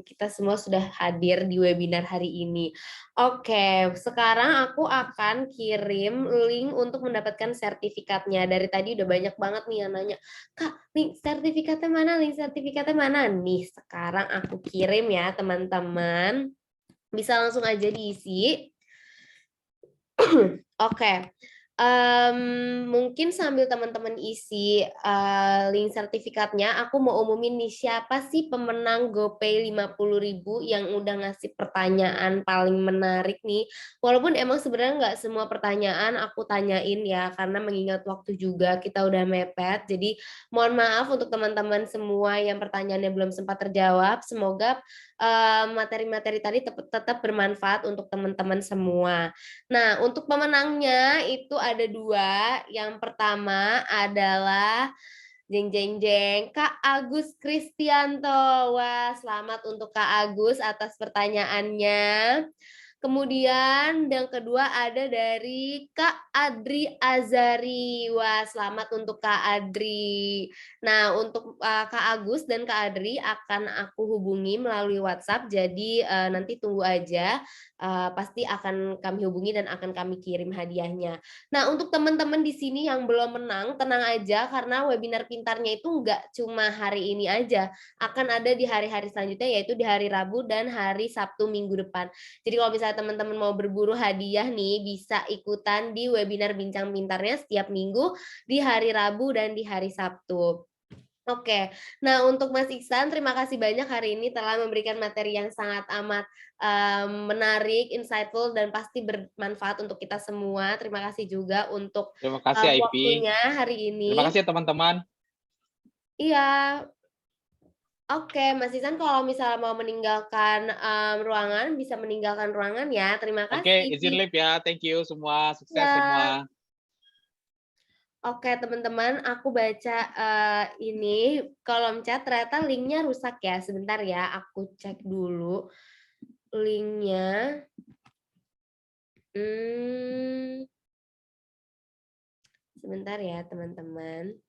kita semua sudah hadir di webinar hari ini. Oke, sekarang aku akan kirim link untuk mendapatkan sertifikatnya. Dari tadi udah banyak banget nih yang nanya, Kak, link sertifikatnya mana? Link sertifikatnya mana? Nih, sekarang aku kirim ya, teman-teman. Bisa langsung aja diisi. Oke. Mungkin sambil teman-teman isi, link sertifikatnya, aku mau umumin nih, siapa sih pemenang GoPay 50.000 yang udah ngasih pertanyaan paling menarik nih. Walaupun emang sebenarnya nggak semua pertanyaan aku tanyain ya, karena mengingat waktu juga kita udah mepet. Jadi mohon maaf untuk teman-teman semua yang pertanyaannya belum sempat terjawab. Semoga materi-materi tadi tetap bermanfaat untuk teman-teman semua. Nah, untuk pemenangnya itu ada 2. Yang pertama adalah jeng jeng jeng, Kak Agus Kristianto. Wah, selamat untuk Kak Agus atas pertanyaannya. Kemudian yang kedua ada dari Kak Adri Azari. Wah, selamat untuk Kak Adri. Nah, untuk Kak Agus dan Kak Adri akan aku hubungi melalui WhatsApp. Jadi nanti tunggu aja. Pasti akan kami hubungi dan akan kami kirim hadiahnya. Nah, untuk teman-teman di sini yang belum menang, tenang aja karena webinar pintarnya itu nggak cuma hari ini aja. Akan ada di hari-hari selanjutnya, yaitu di hari Rabu dan hari Sabtu minggu depan. Jadi kalau misalnya teman-teman mau berburu hadiah nih, bisa ikutan di webinar Bincang Pintarnya setiap minggu di hari Rabu dan di hari Sabtu. Oke, nah untuk Mas Iksan, terima kasih banyak hari ini telah memberikan materi yang sangat amat menarik, insightful, dan pasti bermanfaat untuk kita semua. Terima kasih juga untuk Terima kasih IP. waktunya hari ini. Terima kasih teman-teman. Iya. Oke, Mas Iksan kalau misalnya mau meninggalkan ruangan, bisa meninggalkan ruangan ya. Terima kasih. Oke, izin live ya. Thank you semua. Sukses Ya. semua. Oke teman-teman, aku baca ini kolom chat, ternyata linknya rusak ya. Sebentar ya, aku cek dulu linknya. Sebentar ya teman-teman.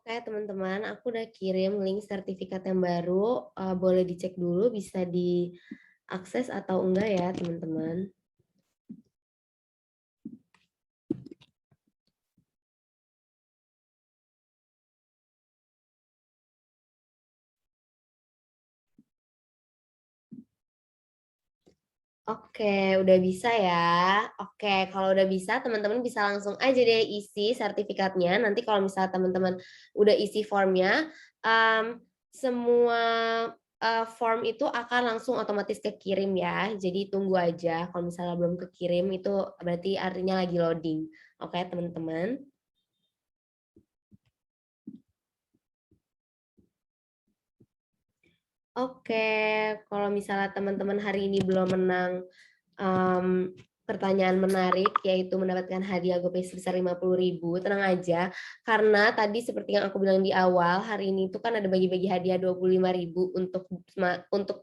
Oke teman-teman, aku udah kirim link sertifikat yang baru. Boleh dicek dulu, bisa diakses atau enggak ya teman-teman. Oke, udah bisa ya. Oke, kalau udah bisa, teman-teman bisa langsung aja deh isi sertifikatnya. Nanti kalau misalnya teman-teman udah isi formnya, semua form itu akan langsung otomatis kekirim ya. Jadi tunggu aja. Kalau misalnya belum kekirim, itu berarti artinya lagi loading. Oke, teman-teman. Oke, kalau misalnya teman-teman hari ini belum menang pertanyaan menarik, yaitu mendapatkan hadiah GoPay sebesar 50.000, tenang aja. Karena tadi seperti yang aku bilang di awal, hari ini itu kan ada bagi-bagi hadiah 25.000 untuk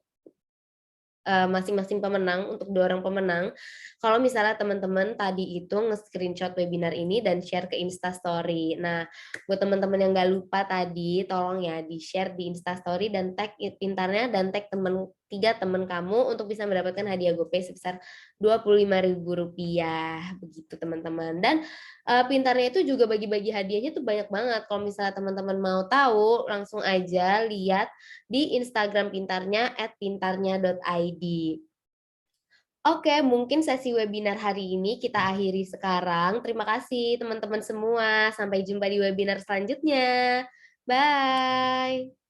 masing-masing pemenang, untuk 2 orang pemenang. Kalau misalnya teman-teman tadi itu nge-screenshot webinar ini dan share ke Instastory. Nah, buat teman-teman yang nggak lupa tadi, tolong ya di-share di Instastory dan tag pintarnya dan tag 3 teman kamu untuk bisa mendapatkan hadiah GoPay sebesar Rp25.000. Begitu teman-teman. Dan pintarnya itu juga bagi-bagi hadiahnya tuh banyak banget. Kalau misalnya teman-teman mau tahu, langsung aja lihat di Instagram pintarnya @pintarnya.id. Oke, mungkin sesi webinar hari ini kita akhiri sekarang. Terima kasih teman-teman semua. Sampai jumpa di webinar selanjutnya. Bye.